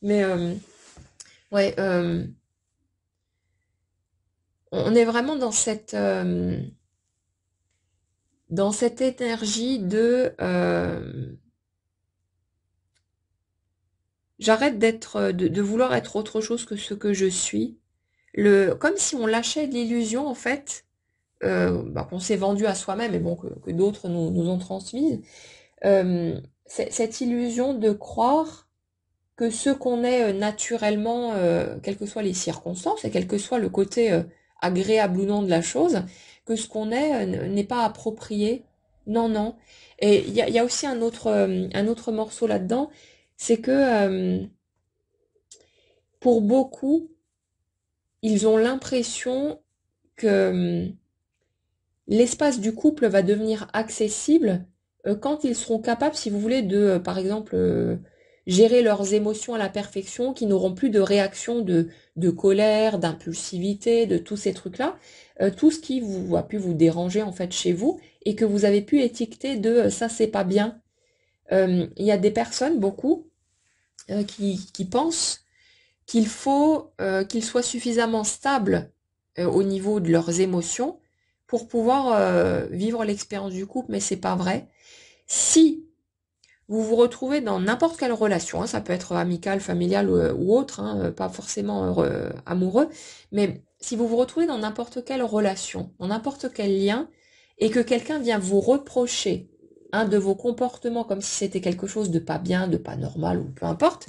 Mais ouais, on est vraiment dans cette énergie de j'arrête de vouloir être autre chose que ce que je suis. Comme si on lâchait l'illusion en fait qu'on s'est vendu à soi-même et bon que d'autres nous ont transmise. Cette illusion de croire que ce qu'on est naturellement, quelles que soient les circonstances et quel que soit le côté agréable ou non de la chose, que ce qu'on est n'est pas approprié. Non, non. Et il y a aussi un autre morceau là-dedans, c'est que pour beaucoup, ils ont l'impression que l'espace du couple va devenir accessible quand ils seront capables, si vous voulez, par exemple, gérer leurs émotions à la perfection, qui n'auront plus de réaction de colère, d'impulsivité, de tous ces trucs-là, tout ce qui a pu vous déranger en fait chez vous et que vous avez pu étiqueter de ça c'est pas bien. Il y a des personnes, beaucoup, qui pensent qu'il faut qu'ils soient suffisamment stables au niveau de leurs émotions pour pouvoir vivre l'expérience du couple, mais c'est pas vrai. Si vous vous retrouvez dans n'importe quelle relation, hein, ça peut être amical, familial ou autre, hein, pas forcément amoureux, mais si vous vous retrouvez dans n'importe quelle relation, dans n'importe quel lien, et que quelqu'un vient vous reprocher un de vos comportements comme si c'était quelque chose de pas bien, de pas normal ou peu importe,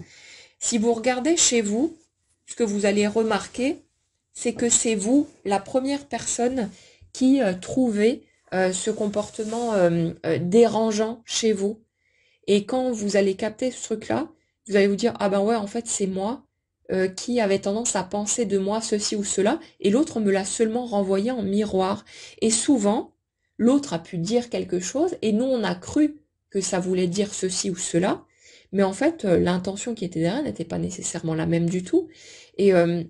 si vous regardez chez vous, ce que vous allez remarquer, c'est que c'est vous, la première personne qui trouvez ce comportement dérangeant chez vous. Et quand vous allez capter ce truc-là, vous allez vous dire, ah ben ouais, en fait, c'est moi qui avait tendance à penser de moi ceci ou cela, et l'autre me l'a seulement renvoyé en miroir. Et souvent, l'autre a pu dire quelque chose, et nous, on a cru que ça voulait dire ceci ou cela, mais en fait, l'intention qui était derrière n'était pas nécessairement la même du tout. Et, euh,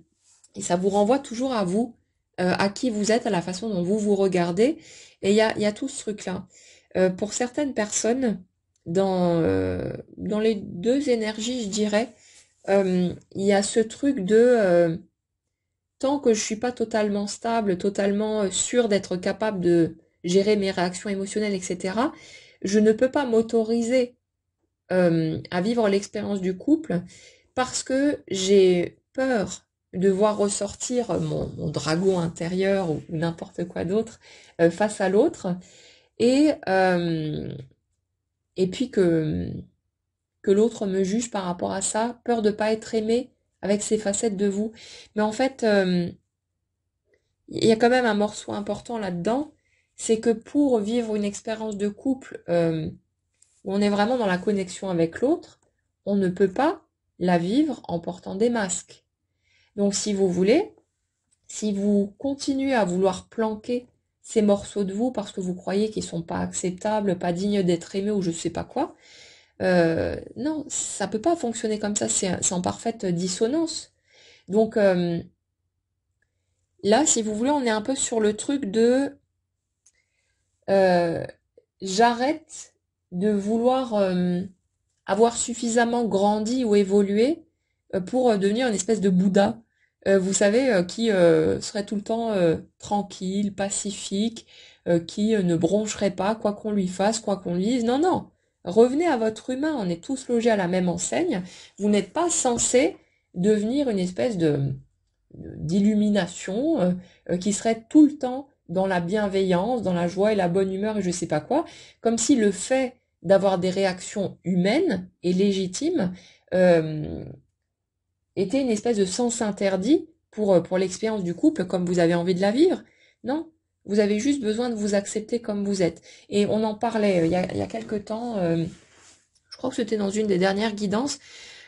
et ça vous renvoie toujours à vous, à qui vous êtes, à la façon dont vous vous regardez. Et il y a tout ce truc-là. Pour certaines personnes, dans les deux énergies, je dirais, il y a ce truc de tant que je suis pas totalement stable, totalement sûre d'être capable de gérer mes réactions émotionnelles, etc., je ne peux pas m'autoriser à vivre l'expérience du couple parce que j'ai peur de voir ressortir mon dragon intérieur ou n'importe quoi d'autre face à l'autre et, euh, et puis que l'autre me juge par rapport à ça, peur de pas être aimé avec ces facettes de vous. Mais en fait, il y a quand même un morceau important là-dedans, c'est que pour vivre une expérience de couple où on est vraiment dans la connexion avec l'autre, on ne peut pas la vivre en portant des masques. Donc si vous voulez, si vous continuez à vouloir planquer ces morceaux de vous parce que vous croyez qu'ils sont pas acceptables, pas dignes d'être aimés ou je sais pas quoi, non, ça peut pas fonctionner comme ça, c'est en parfaite dissonance. Donc là, si vous voulez, on est un peu sur le truc de euh, j'arrête de vouloir avoir suffisamment grandi ou évolué pour devenir une espèce de Bouddha. Vous savez, qui serait tout le temps tranquille, pacifique, qui ne broncherait pas, quoi qu'on lui fasse, quoi qu'on lui dise. Non, non. Revenez à votre humain, on est tous logés à la même enseigne. Vous n'êtes pas censé devenir une espèce d'illumination qui serait tout le temps dans la bienveillance, dans la joie et la bonne humeur et je sais pas quoi, comme si le fait d'avoir des réactions humaines et légitimes euh, était une espèce de sens interdit pour l'expérience du couple comme vous avez envie de la vivre. Non, vous avez juste besoin de vous accepter comme vous êtes. Et on en parlait il y a quelque temps, je crois que c'était dans une des dernières guidances,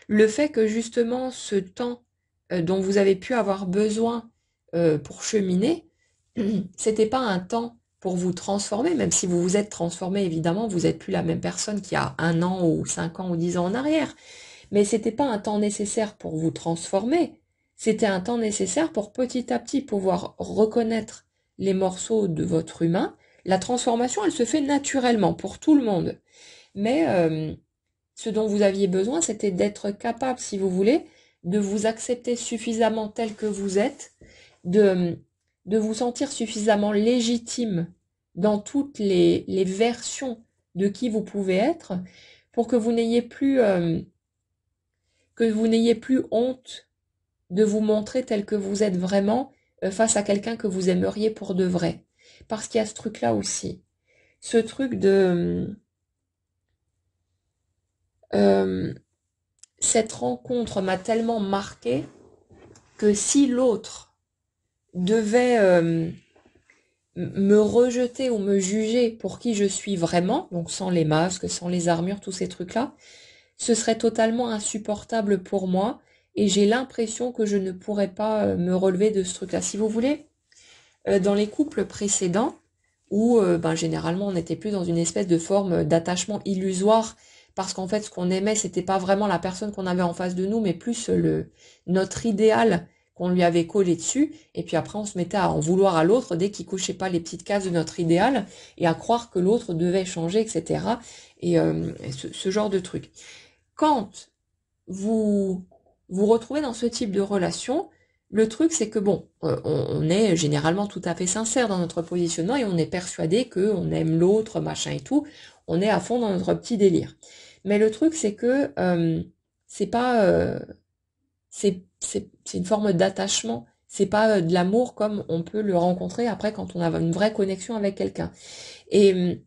le fait que justement ce temps dont vous avez pu avoir besoin pour cheminer, c'était pas un temps pour vous transformer, même si vous vous êtes transformé, évidemment, vous n'êtes plus la même personne qu'il y a 1 an ou 5 ans ou 10 ans en arrière. Mais c'était pas un temps nécessaire pour vous transformer, c'était un temps nécessaire pour petit à petit pouvoir reconnaître les morceaux de votre humain. La transformation, elle se fait naturellement pour tout le monde. Mais ce dont vous aviez besoin, c'était d'être capable, si vous voulez, de vous accepter suffisamment tel que vous êtes, de, de vous sentir suffisamment légitime dans toutes les versions de qui vous pouvez être, pour que vous n'ayez plus honte de vous montrer tel que vous êtes vraiment face à quelqu'un que vous aimeriez pour de vrai. Parce qu'il y a ce truc-là aussi. Ce truc de... cette rencontre m'a tellement marqué que si l'autre devait me rejeter ou me juger pour qui je suis vraiment, donc sans les masques, sans les armures, tous ces trucs-là, ce serait totalement insupportable pour moi et j'ai l'impression que je ne pourrais pas me relever de ce truc-là. Si vous voulez, dans les couples précédents, où généralement on était plus dans une espèce de forme d'attachement illusoire, parce qu'en fait ce qu'on aimait c'était pas vraiment la personne qu'on avait en face de nous, mais plus notre idéal qu'on lui avait collé dessus, et puis après on se mettait à en vouloir à l'autre dès qu'il cochait pas les petites cases de notre idéal, et à croire que l'autre devait changer, etc. Et ce genre de truc. Quand vous vous retrouvez dans ce type de relation, le truc c'est que bon, on est généralement tout à fait sincère dans notre positionnement et on est persuadé qu'on aime l'autre, machin et tout, on est à fond dans notre petit délire. Mais le truc c'est que c'est pas c'est une forme d'attachement, c'est pas de l'amour comme on peut le rencontrer après quand on a une vraie connexion avec quelqu'un. Et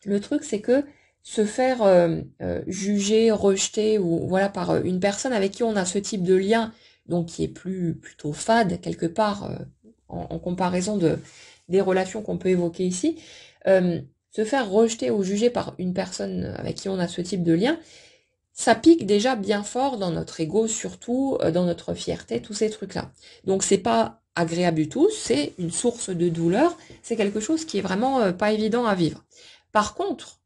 le truc c'est que se faire juger, rejeter ou voilà par une personne avec qui on a ce type de lien, donc qui est plutôt fade quelque part en comparaison des relations qu'on peut évoquer ici, se faire rejeter ou juger par une personne avec qui on a ce type de lien, ça pique déjà bien fort dans notre ego, surtout dans notre fierté, tous ces trucs-là. Donc c'est pas agréable du tout, c'est une source de douleur, c'est quelque chose qui est vraiment pas évident à vivre. Par contre,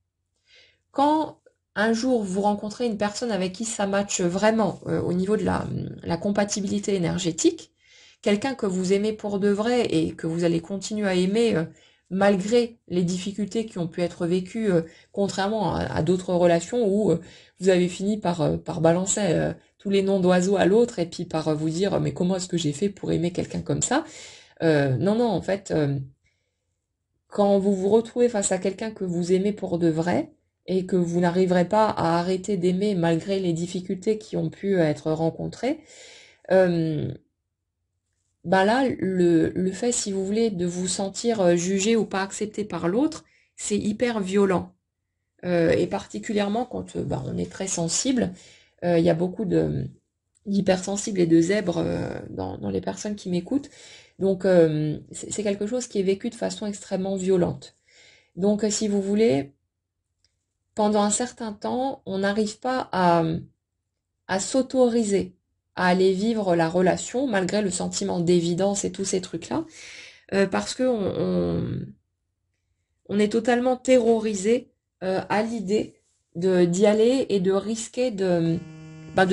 quand un jour vous rencontrez une personne avec qui ça matche vraiment au niveau de la compatibilité énergétique, quelqu'un que vous aimez pour de vrai et que vous allez continuer à aimer malgré les difficultés qui ont pu être vécues, contrairement à d'autres relations où vous avez fini par balancer tous les noms d'oiseaux à l'autre et puis par vous dire mais comment est-ce que j'ai fait pour aimer quelqu'un comme ça. Non, en fait, quand vous vous retrouvez face à quelqu'un que vous aimez pour de vrai, et que vous n'arriverez pas à arrêter d'aimer malgré les difficultés qui ont pu être rencontrées, là, le fait, si vous voulez, de vous sentir jugé ou pas accepté par l'autre, c'est hyper violent. Et particulièrement quand on est très sensible, il y a beaucoup d'hypersensibles et de zèbres dans les personnes qui m'écoutent. Donc, c'est quelque chose qui est vécu de façon extrêmement violente. Donc, si vous voulez, pendant un certain temps, on n'arrive pas à s'autoriser à aller vivre la relation, malgré le sentiment d'évidence et tous ces trucs-là, parce que on est totalement terrorisé à l'idée d'y aller et de risquer de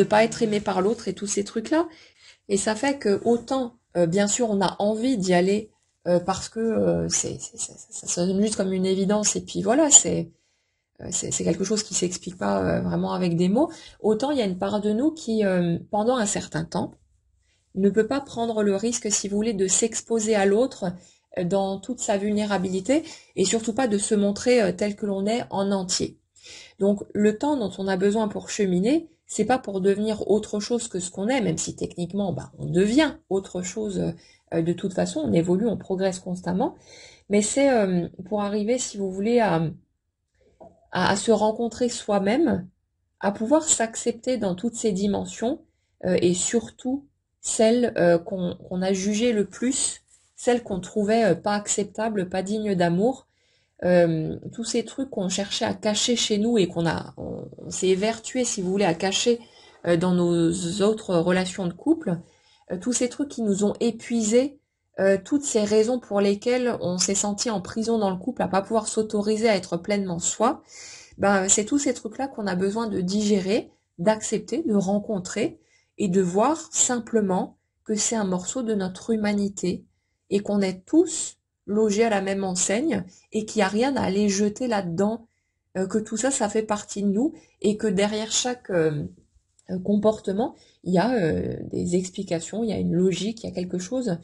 pas être aimé par l'autre et tous ces trucs-là. Et ça fait que autant, bien sûr, on a envie d'y aller parce que ça sonne juste comme une évidence et puis voilà, c'est quelque chose qui s'explique pas vraiment avec des mots. Autant il y a une part de nous qui, pendant un certain temps, ne peut pas prendre le risque, si vous voulez, de s'exposer à l'autre dans toute sa vulnérabilité et surtout pas de se montrer tel que l'on est en entier. Donc le temps dont on a besoin pour cheminer, c'est pas pour devenir autre chose que ce qu'on est, même si techniquement on devient autre chose de toute façon, on évolue, on progresse constamment, mais c'est pour arriver, si vous voulez, à se rencontrer soi-même, à pouvoir s'accepter dans toutes ses dimensions et surtout celles qu'on a jugées le plus, celles qu'on trouvait pas acceptables, pas dignes d'amour, tous ces trucs qu'on cherchait à cacher chez nous et on s'est évertué, si vous voulez, à cacher dans nos autres relations de couple, tous ces trucs qui nous ont épuisés, toutes ces raisons pour lesquelles on s'est senti en prison dans le couple, à pas pouvoir s'autoriser à être pleinement soi, c'est tous ces trucs-là qu'on a besoin de digérer, d'accepter, de rencontrer et de voir simplement que c'est un morceau de notre humanité et qu'on est tous logés à la même enseigne et qu'il n'y a rien à aller jeter là-dedans que tout ça, ça fait partie de nous et que derrière chaque comportement, il y a des explications, il y a une logique, il y a quelque chose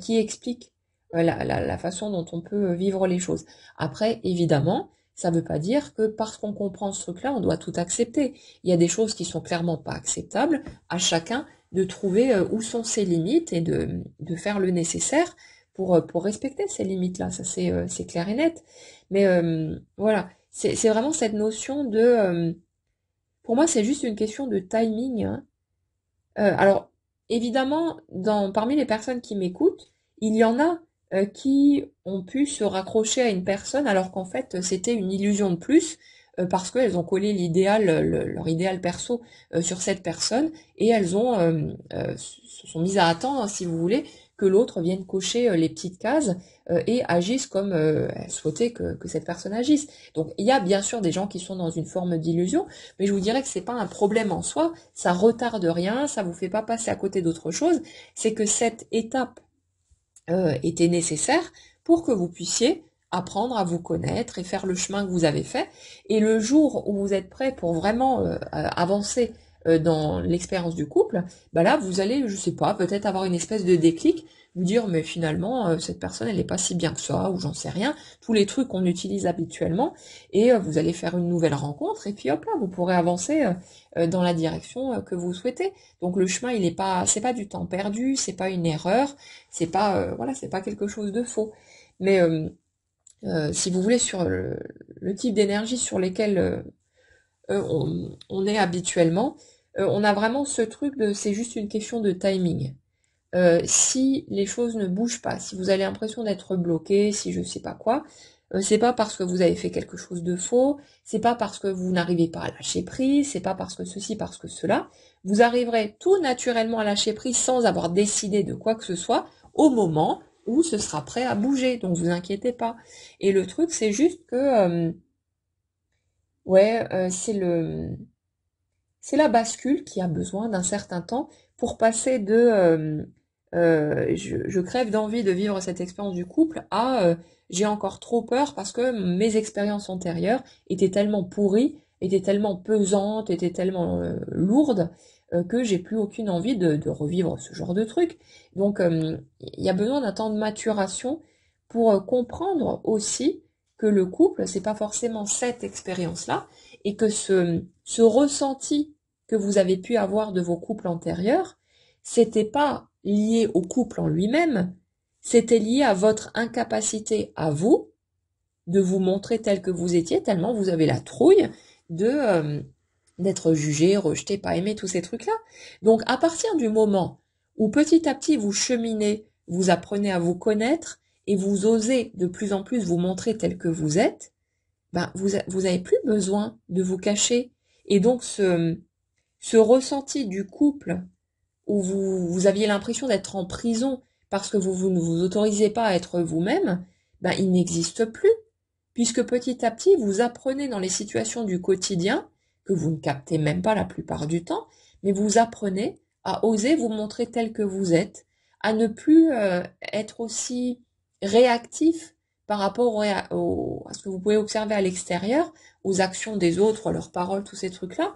qui explique la façon dont on peut vivre les choses. Après, évidemment, ça ne veut pas dire que parce qu'on comprend ce truc-là, on doit tout accepter. Il y a des choses qui sont clairement pas acceptables, à chacun de trouver où sont ses limites et de faire le nécessaire pour respecter ces limites-là. Ça, c'est clair et net. Mais voilà, c'est vraiment cette notion de... pour moi, c'est juste une question de timing, hein. Alors, évidemment, parmi les personnes qui m'écoutent, il y en a qui ont pu se raccrocher à une personne alors qu'en fait, c'était une illusion de plus parce qu'elles ont collé leur idéal perso sur cette personne et elles se sont mises à attendre, hein, si vous voulez, que l'autre vienne cocher les petites cases et agisse comme elles souhaitaient que cette personne agisse. Donc, il y a bien sûr des gens qui sont dans une forme d'illusion, mais je vous dirais que c'est pas un problème en soi, ça retarde rien, ça vous fait pas passer à côté d'autre chose, c'est que cette étape était nécessaire pour que vous puissiez apprendre à vous connaître et faire le chemin que vous avez fait. Et le jour où vous êtes prêt pour vraiment avancer dans l'expérience du couple, bah là, vous allez, je sais pas, peut-être avoir une espèce de déclic, vous dire, mais finalement, cette personne, elle n'est pas si bien que ça, ou j'en sais rien, tous les trucs qu'on utilise habituellement, et vous allez faire une nouvelle rencontre, et puis hop là, vous pourrez avancer dans la direction que vous souhaitez. Donc le chemin, c'est pas du temps perdu, c'est pas une erreur, c'est pas, voilà, c'est pas quelque chose de faux. Mais si vous voulez, sur le type d'énergie sur lesquels on est habituellement, on a vraiment ce truc de c'est juste une question de timing. Si les choses ne bougent pas, si vous avez l'impression d'être bloqué, si je sais pas quoi, c'est pas parce que vous avez fait quelque chose de faux, c'est pas parce que vous n'arrivez pas à lâcher prise, c'est pas parce que ceci, parce que cela. Vous arriverez tout naturellement à lâcher prise sans avoir décidé de quoi que ce soit au moment où ce sera prêt à bouger. Donc vous inquiétez pas. Et le truc, c'est juste que c'est la bascule qui a besoin d'un certain temps pour passer de je crève d'envie de vivre cette expérience du couple à j'ai encore trop peur parce que mes expériences antérieures étaient tellement pourries, étaient tellement pesantes, étaient tellement lourdes que j'ai plus aucune envie de revivre ce genre de truc. Donc il y a besoin d'un temps de maturation pour comprendre aussi que le couple, c'est pas forcément cette expérience-là, et que ce ressenti que vous avez pu avoir de vos couples antérieurs, c'était pas lié au couple en lui-même, c'était lié à votre incapacité à vous de vous montrer tel que vous étiez, tellement vous avez la trouille d'être jugé, rejeté, pas aimé, tous ces trucs-là. Donc à partir du moment où petit à petit vous cheminez, vous apprenez à vous connaître et vous osez de plus en plus vous montrer tel que vous êtes, ben vous avez plus besoin de vous cacher. Et donc ce ressenti du couple où vous aviez l'impression d'être en prison parce que vous ne vous autorisez pas à être vous-même, ben il n'existe plus. Puisque petit à petit, vous apprenez dans les situations du quotidien, que vous ne captez même pas la plupart du temps, mais vous apprenez à oser vous montrer tel que vous êtes, à ne plus être aussi réactif par rapport à ce que vous pouvez observer à l'extérieur, aux actions des autres, leurs paroles, tous ces trucs-là,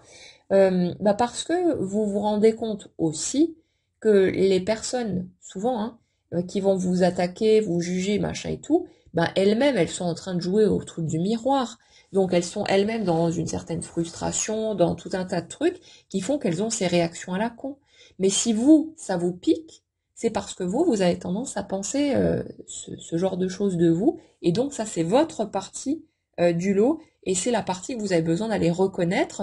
parce que vous vous rendez compte aussi que les personnes, souvent, hein, qui vont vous attaquer, vous juger, machin et tout, elles-mêmes, elles sont en train de jouer au truc du miroir. Donc elles sont elles-mêmes dans une certaine frustration, dans tout un tas de trucs qui font qu'elles ont ces réactions à la con. Mais si vous, ça vous pique, c'est parce que vous avez tendance à penser ce genre de choses de vous, et donc ça c'est votre partie du lot, et c'est la partie que vous avez besoin d'aller reconnaître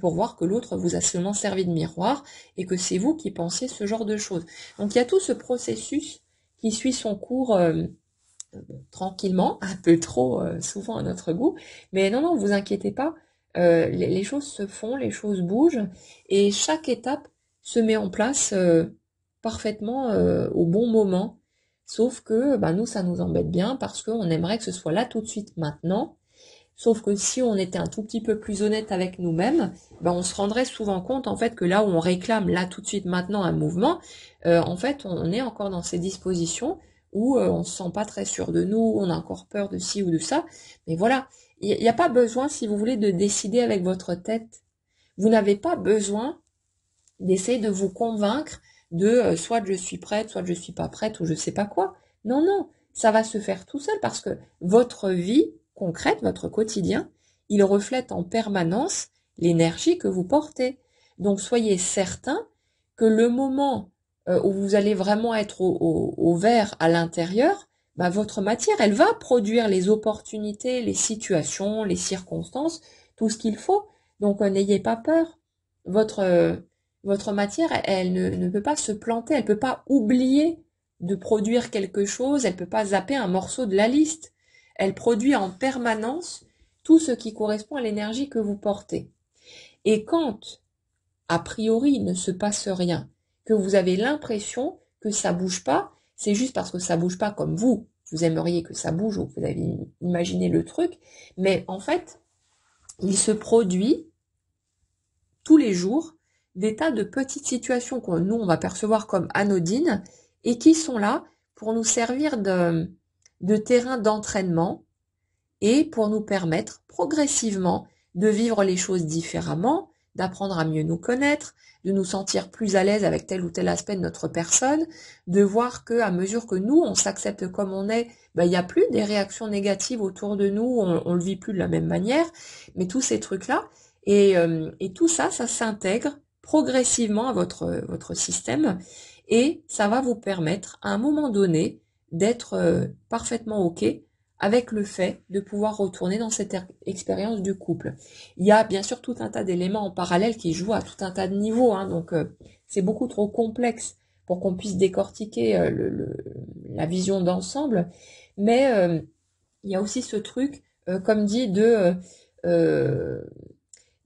pour voir que l'autre vous a seulement servi de miroir, et que c'est vous qui pensiez ce genre de choses. Donc il y a tout ce processus qui suit son cours tranquillement, un peu trop souvent à notre goût, mais non, vous inquiétez pas, les choses se font, les choses bougent, et chaque étape se met en place parfaitement au bon moment, sauf que nous, ça nous embête bien, parce qu'on aimerait que ce soit là tout de suite maintenant, sauf que si on était un tout petit peu plus honnête avec nous-mêmes, on se rendrait souvent compte en fait que là où on réclame là tout de suite maintenant un mouvement, en fait on est encore dans ces dispositions où on se sent pas très sûr de nous, on a encore peur de ci ou de ça, mais voilà. Il n'y a pas besoin, si vous voulez, de décider avec votre tête. Vous n'avez pas besoin d'essayer de vous convaincre de soit je suis prête, soit je suis pas prête, ou je sais pas quoi. Non, non, ça va se faire tout seul parce que votre vie concrète, votre quotidien, il reflète en permanence l'énergie que vous portez. Donc soyez certain que le moment où vous allez vraiment être au vert à l'intérieur, bah, votre matière, elle va produire les opportunités, les situations, les circonstances, tout ce qu'il faut. Donc n'ayez pas peur. Votre matière, elle ne peut pas se planter, elle peut pas oublier de produire quelque chose, elle peut pas zapper un morceau de la liste. Elle produit en permanence tout ce qui correspond à l'énergie que vous portez. Et quand, a priori, il ne se passe rien, que vous avez l'impression que ça bouge pas, c'est juste parce que ça bouge pas comme vous aimeriez que ça bouge, ou vous avez imaginé le truc, mais en fait, il se produit tous les jours des tas de petites situations que nous, on va percevoir comme anodines et qui sont là pour nous servir de terrain d'entraînement et pour nous permettre progressivement de vivre les choses différemment, d'apprendre à mieux nous connaître, de nous sentir plus à l'aise avec tel ou tel aspect de notre personne, de voir que à mesure que nous, on s'accepte comme on est, ben, il n'y a plus des réactions négatives autour de nous, on le vit plus de la même manière, mais tous ces trucs-là, et tout ça, ça s'intègre progressivement à votre système, et ça va vous permettre, à un moment donné, d'être parfaitement OK avec le fait de pouvoir retourner dans cette expérience du couple. Il y a bien sûr tout un tas d'éléments en parallèle qui jouent à tout un tas de niveaux, hein, donc c'est beaucoup trop complexe pour qu'on puisse décortiquer la vision d'ensemble, mais il y a aussi ce truc, comme dit,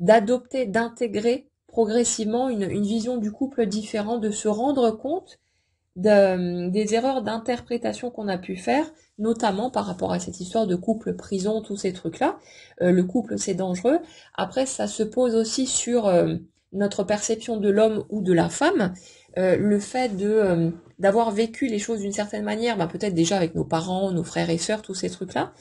d'adopter, d'intégrer progressivement une vision du couple différente, de se rendre compte des erreurs d'interprétation qu'on a pu faire, notamment par rapport à cette histoire de couple prison, tous ces trucs-là. Le couple, c'est dangereux. Après, ça se pose aussi sur notre perception de l'homme ou de la femme. Le fait d'avoir vécu les choses d'une certaine manière, ben peut-être déjà avec nos parents, nos frères et sœurs, tous ces trucs-là,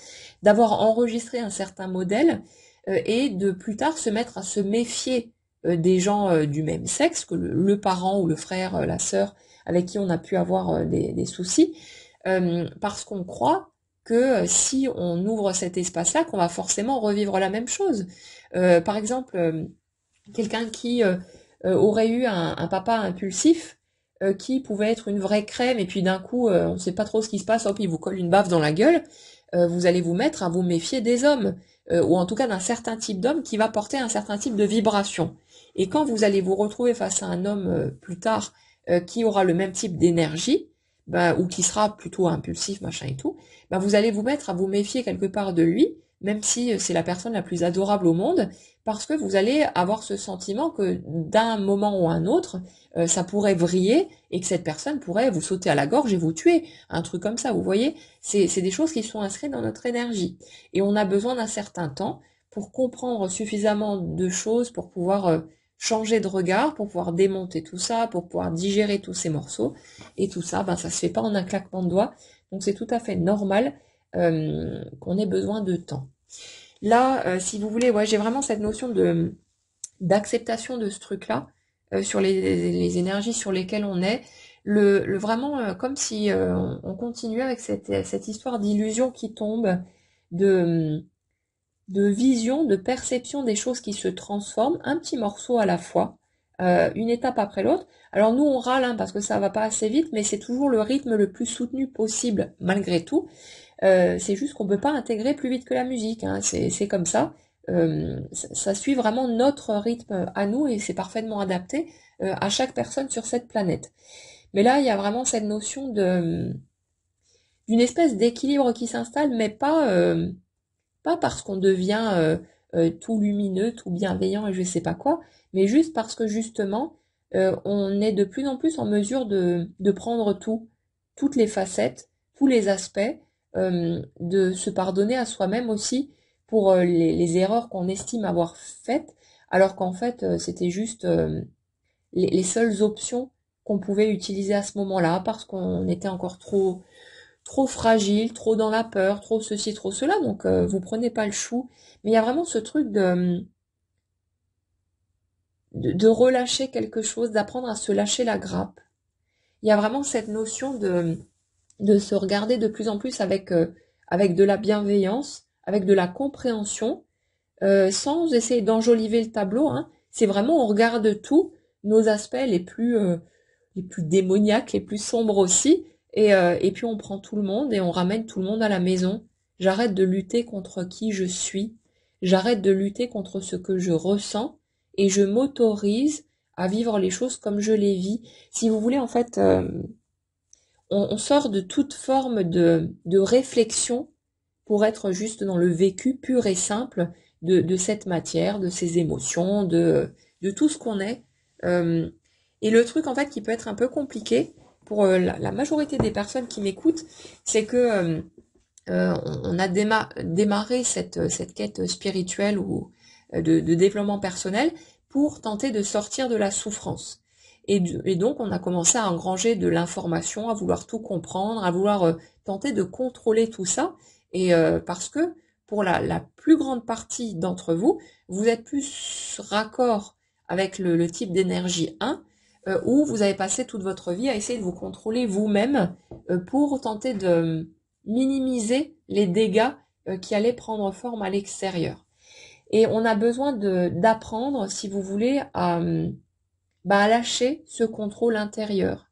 d'avoir enregistré un certain modèle et de plus tard se mettre à se méfier des gens du même sexe, que le parent ou le frère, la sœur, avec qui on a pu avoir des soucis, parce qu'on croit que si on ouvre cet espace-là, qu'on va forcément revivre la même chose. Par exemple, quelqu'un qui aurait eu un papa impulsif, qui pouvait être une vraie crème, et puis d'un coup, on ne sait pas trop ce qui se passe, hop, il vous colle une baffe dans la gueule, vous allez vous mettre à vous méfier des hommes, ou en tout cas d'un certain type d'homme qui va porter un certain type de vibration. Et quand vous allez vous retrouver face à un homme plus tard, qui aura le même type d'énergie, ben, ou qui sera plutôt impulsif, machin et tout, ben, vous allez vous mettre à vous méfier quelque part de lui, même si c'est la personne la plus adorable au monde, parce que vous allez avoir ce sentiment que d'un moment ou un autre, ça pourrait vriller et que cette personne pourrait vous sauter à la gorge et vous tuer, un truc comme ça, vous voyez, c'est des choses qui sont inscrites dans notre énergie. Et on a besoin d'un certain temps pour comprendre suffisamment de choses, pour pouvoir changer de regard, pour pouvoir démonter tout ça, pour pouvoir digérer tous ces morceaux. Et tout ça, ben, ça se fait pas en un claquement de doigts. Donc c'est tout à fait normal qu'on ait besoin de temps. Là, si vous voulez, ouais, j'ai vraiment cette notion d'acceptation de ce truc-là, sur les énergies sur lesquelles on est. Vraiment, comme si on continuait avec cette histoire d'illusion qui tombe, de, de vision, de perception des choses qui se transforment, un petit morceau à la fois, une étape après l'autre. Alors nous, on râle hein, parce que ça va pas assez vite, mais c'est toujours le rythme le plus soutenu possible, malgré tout. C'est juste qu'on peut pas intégrer plus vite que la musique, hein. C'est comme ça. Ça suit vraiment notre rythme à nous et c'est parfaitement adapté à chaque personne sur cette planète. Mais là, il y a vraiment cette notion d'une espèce d'équilibre qui s'installe, mais pas parce qu'on devient tout lumineux, tout bienveillant et je sais pas quoi, mais juste parce que justement, on est de plus en plus en mesure de prendre toutes les facettes, tous les aspects, de se pardonner à soi-même aussi pour les erreurs qu'on estime avoir faites, alors qu'en fait, c'était juste les seules options qu'on pouvait utiliser à ce moment-là, parce qu'on était encore trop trop fragile, trop dans la peur, trop ceci, trop cela, donc vous prenez pas le chou. Mais il y a vraiment ce truc de relâcher quelque chose, d'apprendre à se lâcher la grappe. Il y a vraiment cette notion de se regarder de plus en plus avec de la bienveillance, avec de la compréhension, sans essayer d'enjoliver le tableau, hein. C'est vraiment, on regarde tout, nos aspects les plus démoniaques, les plus sombres aussi, et puis on prend tout le monde et on ramène tout le monde à la maison. J'arrête de lutter contre qui je suis, j'arrête de lutter contre ce que je ressens, et je m'autorise à vivre les choses comme je les vis. Si vous voulez, en fait, on sort de toute forme de réflexion pour être juste dans le vécu pur et simple de cette matière, de ces émotions, de tout ce qu'on est. Euh, et le truc, en fait, qui peut être un peu compliqué pour la majorité des personnes qui m'écoutent, c'est que on a démarré cette quête spirituelle ou de développement personnel pour tenter de sortir de la souffrance. Et donc, on a commencé à engranger de l'information, à vouloir tout comprendre, à vouloir tenter de contrôler tout ça. Et parce que pour la plus grande partie d'entre vous, vous êtes plus raccord avec le type d'énergie 1, où vous avez passé toute votre vie à essayer de vous contrôler vous-même pour tenter de minimiser les dégâts qui allaient prendre forme à l'extérieur. Et on a besoin d'apprendre, si vous voulez, à lâcher ce contrôle intérieur.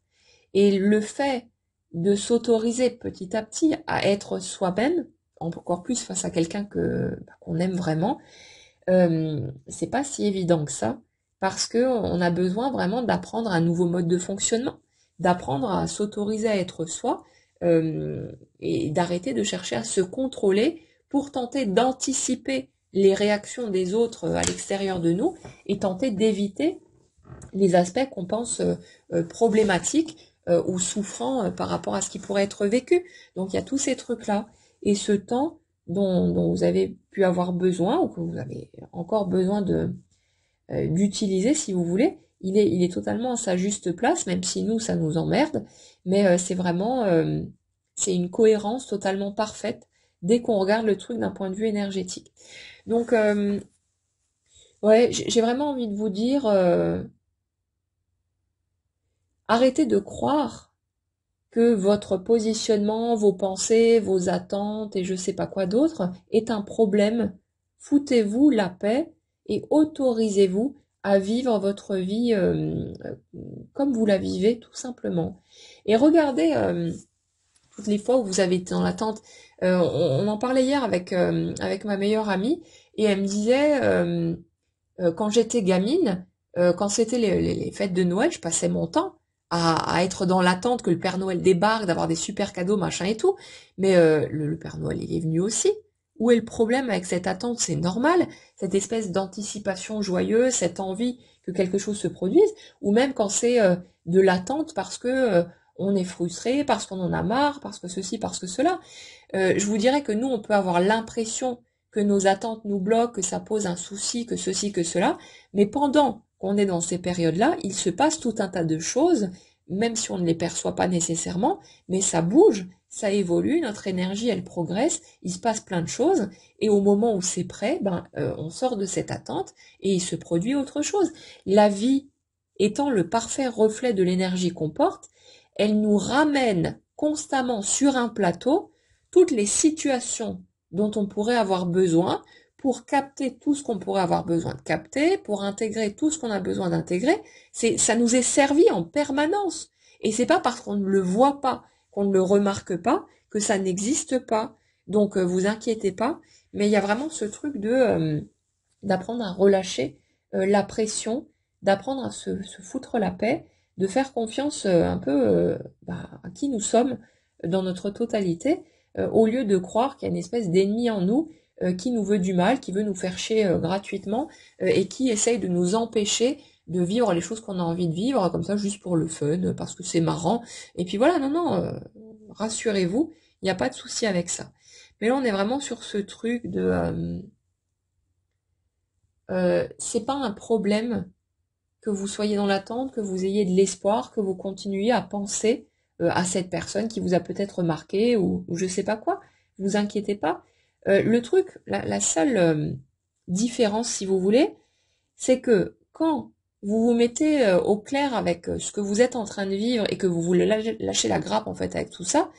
Et le fait de s'autoriser petit à petit à être soi-même, encore plus face à quelqu'un qu'on aime vraiment, c'est pas si évident que ça, parce que on a besoin vraiment d'apprendre un nouveau mode de fonctionnement, d'apprendre à s'autoriser à être soi, et d'arrêter de chercher à se contrôler pour tenter d'anticiper les réactions des autres à l'extérieur de nous et tenter d'éviter les aspects qu'on pense problématiques ou souffrants par rapport à ce qui pourrait être vécu. Donc il y a tous ces trucs-là. Et ce temps dont vous avez pu avoir besoin, ou que vous avez encore besoin d'utiliser si vous voulez, il est totalement à sa juste place, même si nous, ça nous emmerde. Mais c'est vraiment, c'est une cohérence totalement parfaite dès qu'on regarde le truc d'un point de vue énergétique. Donc, ouais, j'ai vraiment envie de vous dire, arrêtez de croire que votre positionnement, vos pensées, vos attentes et je sais pas quoi d'autre est un problème. Foutez-vous la paix et autorisez-vous à vivre votre vie comme vous la vivez tout simplement. Et regardez toutes les fois où vous avez été dans l'attente. On en parlait hier avec ma meilleure amie et elle me disait quand j'étais gamine, quand c'était les fêtes de Noël, je passais mon temps à être dans l'attente que le Père Noël débarque, d'avoir des super cadeaux, machin et tout. Mais le Père Noël, il est venu aussi. Où est le problème avec cette attente? C'est normal, cette espèce d'anticipation joyeuse, cette envie que quelque chose se produise, ou même quand c'est de l'attente parce que on est frustré, parce qu'on en a marre, parce que ceci, parce que cela. Je vous dirais que nous, on peut avoir l'impression que nos attentes nous bloquent, que ça pose un souci, que ceci, que cela, mais pendant qu'on est dans ces périodes-là, il se passe tout un tas de choses, même si on ne les perçoit pas nécessairement, mais ça bouge, ça évolue, notre énergie, elle progresse, il se passe plein de choses, et au moment où c'est prêt, on sort de cette attente et il se produit autre chose. La vie étant le parfait reflet de l'énergie qu'on porte, elle nous ramène constamment sur un plateau toutes les situations dont on pourrait avoir besoin pour capter tout ce qu'on pourrait avoir besoin de capter, pour intégrer tout ce qu'on a besoin d'intégrer. Ça nous est servi en permanence. Et c'est pas parce qu'on ne le voit pas, qu'on ne le remarque pas, que ça n'existe pas. Donc vous inquiétez pas, mais il y a vraiment ce truc d'apprendre à relâcher la pression, d'apprendre à se foutre la paix, de faire confiance un peu à qui nous sommes dans notre totalité, au lieu de croire qu'il y a une espèce d'ennemi en nous qui nous veut du mal, qui veut nous faire chier gratuitement et qui essaye de nous empêcher de vivre les choses qu'on a envie de vivre, comme ça juste pour le fun, parce que c'est marrant. Et puis voilà, non, rassurez-vous, il n'y a pas de souci avec ça. Mais là, on est vraiment sur ce truc de... c'est pas un problème que vous soyez dans l'attente, que vous ayez de l'espoir, que vous continuiez à penser à cette personne qui vous a peut-être marqué ou je sais pas quoi. Vous inquiétez pas. Le truc, la seule différence, si vous voulez, c'est que quand vous vous mettez au clair avec ce que vous êtes en train de vivre et que vous voulez lâcher la grappe en fait avec tout ça,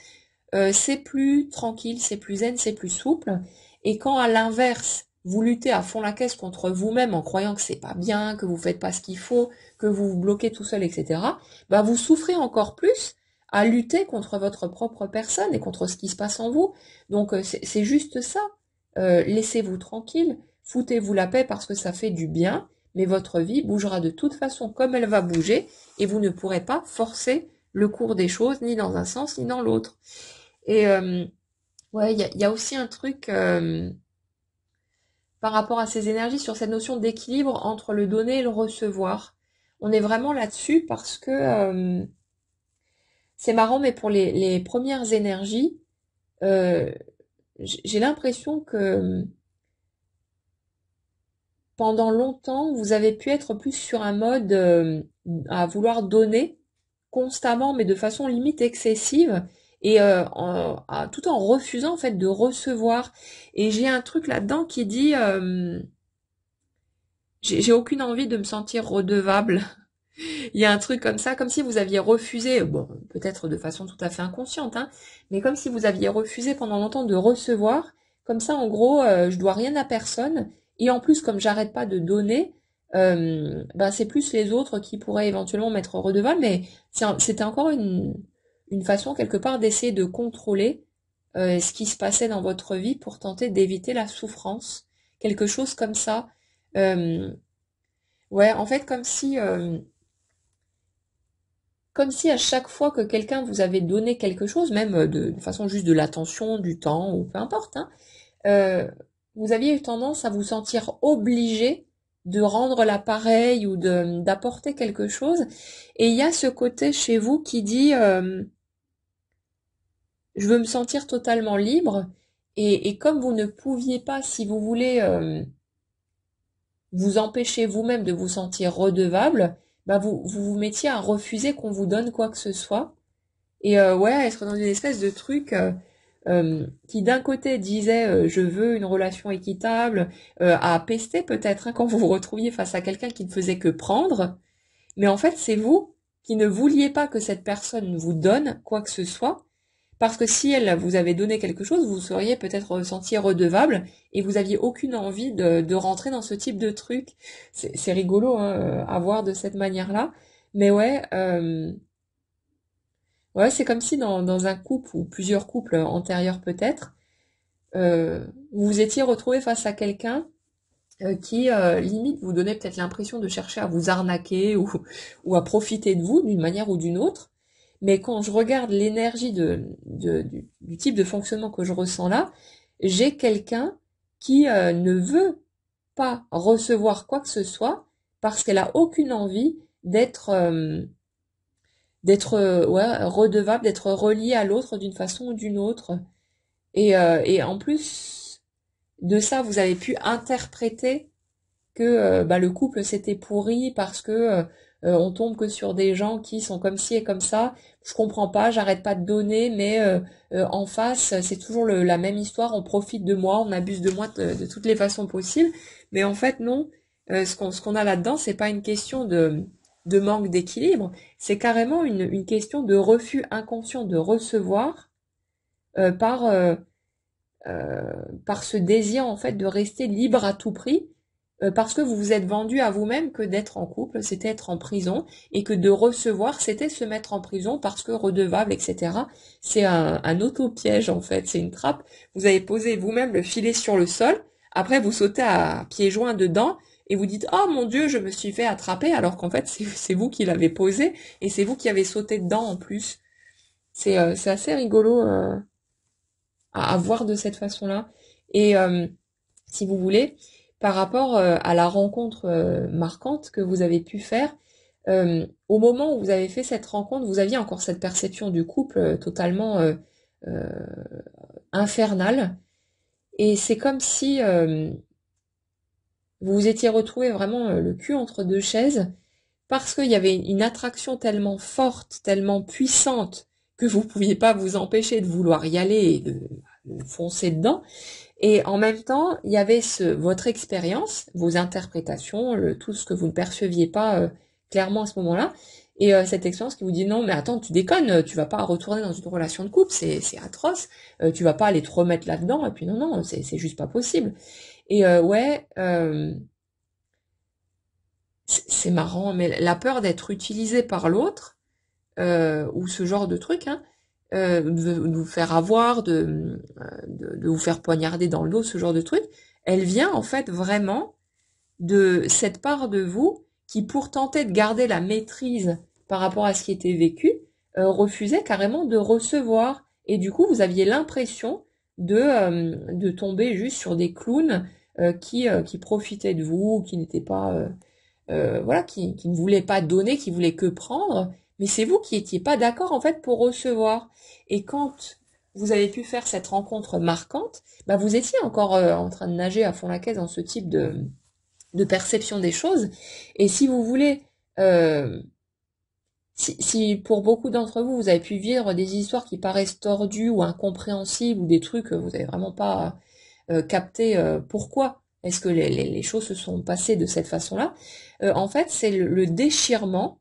c'est plus tranquille, c'est plus zen, c'est plus souple. Et quand à l'inverse, vous luttez à fond la caisse contre vous-même en croyant que c'est pas bien, que vous faites pas ce qu'il faut, que vous vous bloquez tout seul, etc., bah vous souffrez encore plus à lutter contre votre propre personne et contre ce qui se passe en vous. Donc c'est juste ça. Laissez-vous tranquille, foutez-vous la paix parce que ça fait du bien, mais votre vie bougera de toute façon comme elle va bouger et vous ne pourrez pas forcer le cours des choses ni dans un sens ni dans l'autre. Et ouais, il y a aussi un truc par rapport à ces énergies sur cette notion d'équilibre entre le donner et le recevoir. On est vraiment là-dessus parce que c'est marrant, mais pour les premières énergies, j'ai l'impression que pendant longtemps, vous avez pu être plus sur un mode à vouloir donner constamment, mais de façon limite excessive, et tout en refusant en fait de recevoir. Et j'ai un truc là-dedans qui dit j'ai aucune envie de me sentir redevable. Il y a un truc comme ça, comme si vous aviez refusé, bon, peut-être de façon tout à fait inconsciente, hein, mais comme si vous aviez refusé pendant longtemps de recevoir, comme ça, en gros, je dois rien à personne, et en plus, comme j'arrête pas de donner, ben c'est plus les autres qui pourraient éventuellement m'être redevables, mais c'était encore une façon quelque part d'essayer de contrôler ce qui se passait dans votre vie pour tenter d'éviter la souffrance, quelque chose comme ça. Euh, ouais, en fait, comme si à chaque fois que quelqu'un vous avait donné quelque chose, même de façon juste de l'attention, du temps, ou peu importe, hein, euh, vous aviez eu tendance à vous sentir obligé de rendre l'appareil ou d'apporter quelque chose. Et il y a ce côté chez vous qui dit je veux me sentir totalement libre. Et comme vous ne pouviez pas, si vous voulez, vous empêcher vous-même de vous sentir redevable, bah vous mettiez à refuser qu'on vous donne quoi que ce soit. Et ouais, être dans une espèce de truc qui d'un côté disait je veux une relation équitable, à pester peut-être hein, quand vous vous retrouviez face à quelqu'un qui ne faisait que prendre, mais en fait c'est vous qui ne vouliez pas que cette personne vous donne quoi que ce soit, parce que si elle vous avait donné quelque chose, vous seriez peut-être ressenti redevable et vous aviez aucune envie de rentrer dans ce type de truc. C'est rigolo hein, à voir de cette manière-là, mais ouais. Ouais, c'est comme si dans un couple ou plusieurs couples antérieurs peut-être, vous vous étiez retrouvé face à quelqu'un qui limite vous donnait peut-être l'impression de chercher à vous arnaquer ou à profiter de vous d'une manière ou d'une autre. Mais quand je regarde l'énergie du type de fonctionnement que je ressens là, j'ai quelqu'un qui ne veut pas recevoir quoi que ce soit parce qu'elle a aucune envie d'être ouais, redevable, d'être relié à l'autre d'une façon ou d'une autre. Et en plus de ça, vous avez pu interpréter que bah, le couple s'était pourri parce que on tombe que sur des gens qui sont comme ci et comme ça. Je comprends pas, j'arrête pas de donner, mais en face, c'est toujours la même histoire. On profite de moi, on abuse de moi de toutes les façons possibles. Mais en fait, non. Ce qu'on a là-dedans, c'est pas une question de manque d'équilibre, c'est carrément une question de refus inconscient de recevoir euh, par euh, par ce désir en fait de rester libre à tout prix parce que vous vous êtes vendu à vous-même que d'être en couple, c'était être en prison, et que de recevoir, c'était se mettre en prison parce que redevable, etc. C'est un auto-piège, en fait, c'est une trappe. Vous avez posé vous-même le filet sur le sol, après vous sautez à pieds joints dedans, et vous dites, oh mon Dieu, je me suis fait attraper, alors qu'en fait, c'est vous qui l'avez posé, et c'est vous qui avez sauté dedans en plus. C'est assez rigolo à voir de cette façon-là. Et si vous voulez, par rapport à la rencontre marquante que vous avez pu faire, au moment où vous avez fait cette rencontre, vous aviez encore cette perception du couple totalement euh, infernale. Et c'est comme si vous vous étiez retrouvé vraiment le cul entre deux chaises, parce qu'il y avait une attraction tellement forte, tellement puissante, que vous pouviez pas vous empêcher de vouloir y aller et de foncer dedans. Et en même temps, il y avait votre expérience, vos interprétations, tout ce que vous ne perceviez pas clairement à ce moment-là, et cette expérience qui vous dit non, mais attends, tu déconnes, tu vas pas retourner dans une relation de couple, c'est atroce, tu vas pas aller te remettre là-dedans, et puis non, c'est juste pas possible. Et c'est marrant, mais la peur d'être utilisé par l'autre, ou ce genre de truc, hein, de vous faire avoir, de vous faire poignarder dans le dos, ce genre de truc, elle vient en fait vraiment de cette part de vous qui, pour tenter de garder la maîtrise par rapport à ce qui était vécu, refusait carrément de recevoir. Et du coup, vous aviez l'impression de tomber juste sur des clowns qui profitaient de vous, qui n'étaient pas... voilà, qui ne voulaient pas donner, qui voulaient que prendre, mais c'est vous qui étiez pas d'accord en fait pour recevoir. Et quand vous avez pu faire cette rencontre marquante, bah vous étiez encore en train de nager à fond la caisse dans ce type de perception des choses. Et si vous voulez, si pour beaucoup d'entre vous, vous avez pu vivre des histoires qui paraissent tordues ou incompréhensibles ou des trucs que vous n'avez vraiment pas capté pourquoi est-ce que les choses se sont passées de cette façon-là, en fait, c'est le déchirement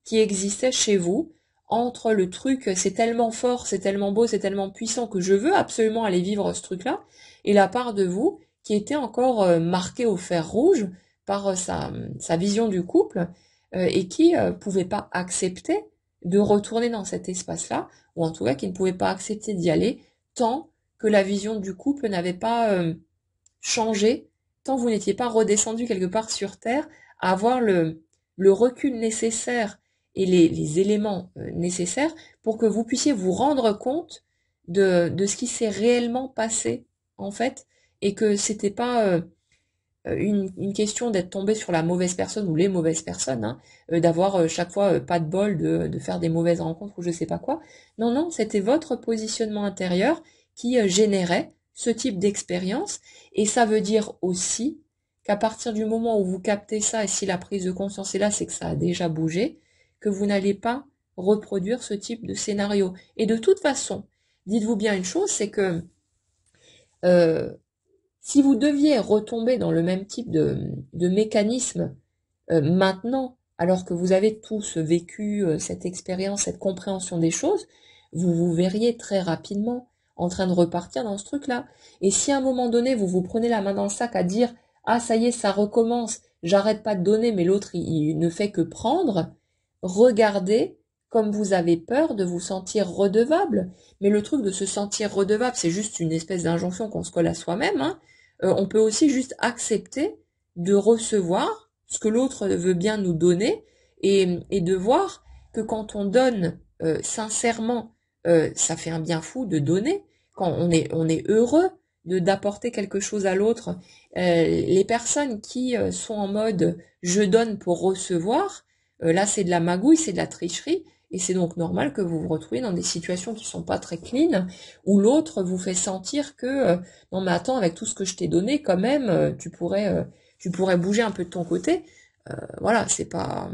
qui existait chez vous entre le truc, c'est tellement fort, c'est tellement beau, c'est tellement puissant que je veux absolument aller vivre ce truc-là, et la part de vous qui était encore marquée au fer rouge par sa vision du couple et qui pouvait pas accepter de retourner dans cet espace-là, ou en tout cas qui ne pouvait pas accepter d'y aller tant que la vision du couple n'avait pas changé, tant vous n'étiez pas redescendu quelque part sur Terre à avoir le recul nécessaire et les éléments nécessaires pour que vous puissiez vous rendre compte de ce qui s'est réellement passé, en fait, et que c'était pas une question d'être tombé sur la mauvaise personne ou les mauvaises personnes, hein, d'avoir chaque fois pas de bol, de faire des mauvaises rencontres ou je sais pas quoi. Non, c'était votre positionnement intérieur qui générait ce type d'expérience, et ça veut dire aussi qu'à partir du moment où vous captez ça, et si la prise de conscience est là, c'est que ça a déjà bougé, que vous n'allez pas reproduire ce type de scénario. Et de toute façon, dites-vous bien une chose, c'est que euh, si vous deviez retomber dans le même type de mécanisme maintenant, alors que vous avez tous vécu cette expérience, cette compréhension des choses, vous vous verriez très rapidement en train de repartir dans ce truc-là. Et si à un moment donné, vous vous prenez la main dans le sac à dire « Ah, ça y est, ça recommence, j'arrête pas de donner, mais l'autre, il ne fait que prendre », regardez comme vous avez peur de vous sentir redevable. Mais le truc de se sentir redevable, c'est juste une espèce d'injonction qu'on se colle à soi-même, hein. On peut aussi juste accepter de recevoir ce que l'autre veut bien nous donner et de voir que quand on donne sincèrement, ça fait un bien fou de donner. Quand on est heureux d'apporter quelque chose à l'autre. Les personnes qui sont en mode je donne pour recevoir, là c'est de la magouille, c'est de la tricherie. Et c'est donc normal que vous vous retrouviez dans des situations qui sont pas très clean, où l'autre vous fait sentir que non mais attends, avec tout ce que je t'ai donné, quand même, tu pourrais bouger un peu de ton côté. Voilà, c'est pas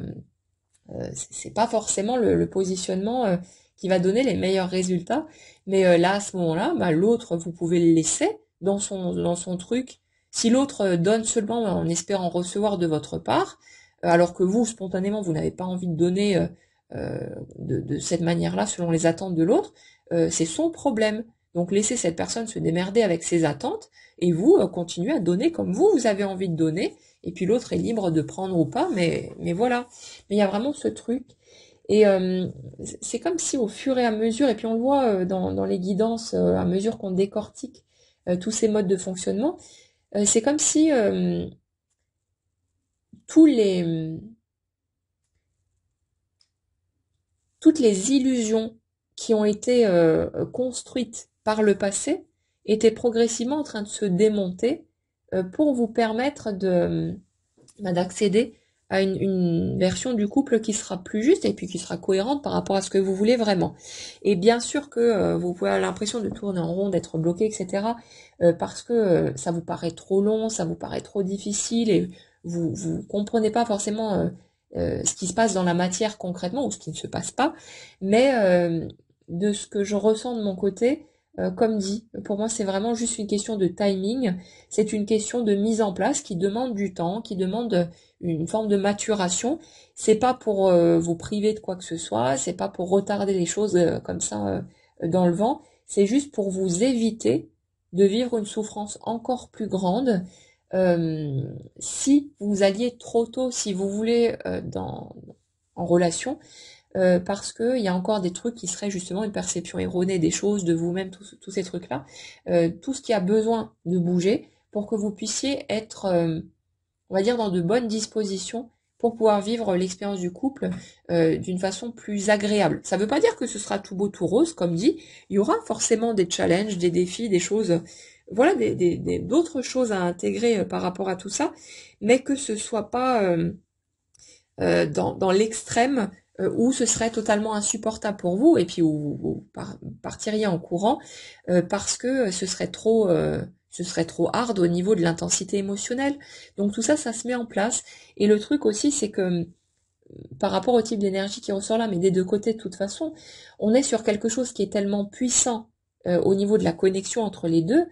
forcément le positionnement qui va donner les meilleurs résultats. Mais là, à ce moment-là, bah, l'autre, vous pouvez le laisser dans son truc. Si l'autre donne seulement en espérant recevoir de votre part, alors que vous, spontanément, vous n'avez pas envie de donner de cette manière-là, selon les attentes de l'autre, c'est son problème. Donc laissez cette personne se démerder avec ses attentes, et vous continuez à donner comme vous avez envie de donner, et puis l'autre est libre de prendre ou pas, mais voilà. Mais il y a vraiment ce truc. Et c'est comme si au fur et à mesure, et puis on le voit dans les guidances, à mesure qu'on décortique tous ces modes de fonctionnement, c'est comme si tous les toutes les illusions qui ont été construites par le passé étaient progressivement en train de se démonter pour vous permettre d'accéder à une version du couple qui sera plus juste et puis qui sera cohérente par rapport à ce que vous voulez vraiment. Et bien sûr que vous pouvez avoir l'impression de tourner en rond, d'être bloqué, etc. Parce que ça vous paraît trop long, ça vous paraît trop difficile et vous comprenez pas forcément ce qui se passe dans la matière concrètement ou ce qui ne se passe pas. Mais de ce que je ressens de mon côté, comme dit, pour moi c'est vraiment juste une question de timing, c'est une question de mise en place qui demande du temps, qui demande une forme de maturation. C'est pas pour vous priver de quoi que ce soit, c'est pas pour retarder les choses comme ça dans le vent, c'est juste pour vous éviter de vivre une souffrance encore plus grande si vous alliez trop tôt, si vous voulez, en relation, parce que il y a encore des trucs qui seraient justement une perception erronée des choses, de vous-même, tous ces trucs-là, tout ce qui a besoin de bouger pour que vous puissiez être, on va dire, dans de bonnes dispositions pour pouvoir vivre l'expérience du couple d'une façon plus agréable. Ça ne veut pas dire que ce sera tout beau, tout rose, comme dit. Il y aura forcément des challenges, des défis, des choses, voilà, d'autres choses à intégrer par rapport à tout ça, mais que ce soit pas dans l'extrême où ce serait totalement insupportable pour vous, et puis où vous partiriez en courant parce que ce serait trop hard au niveau de l'intensité émotionnelle. Donc tout ça, ça se met en place. Et le truc aussi, c'est que par rapport au type d'énergie qui ressort là, mais des deux côtés de toute façon, on est sur quelque chose qui est tellement puissant au niveau de la connexion entre les deux,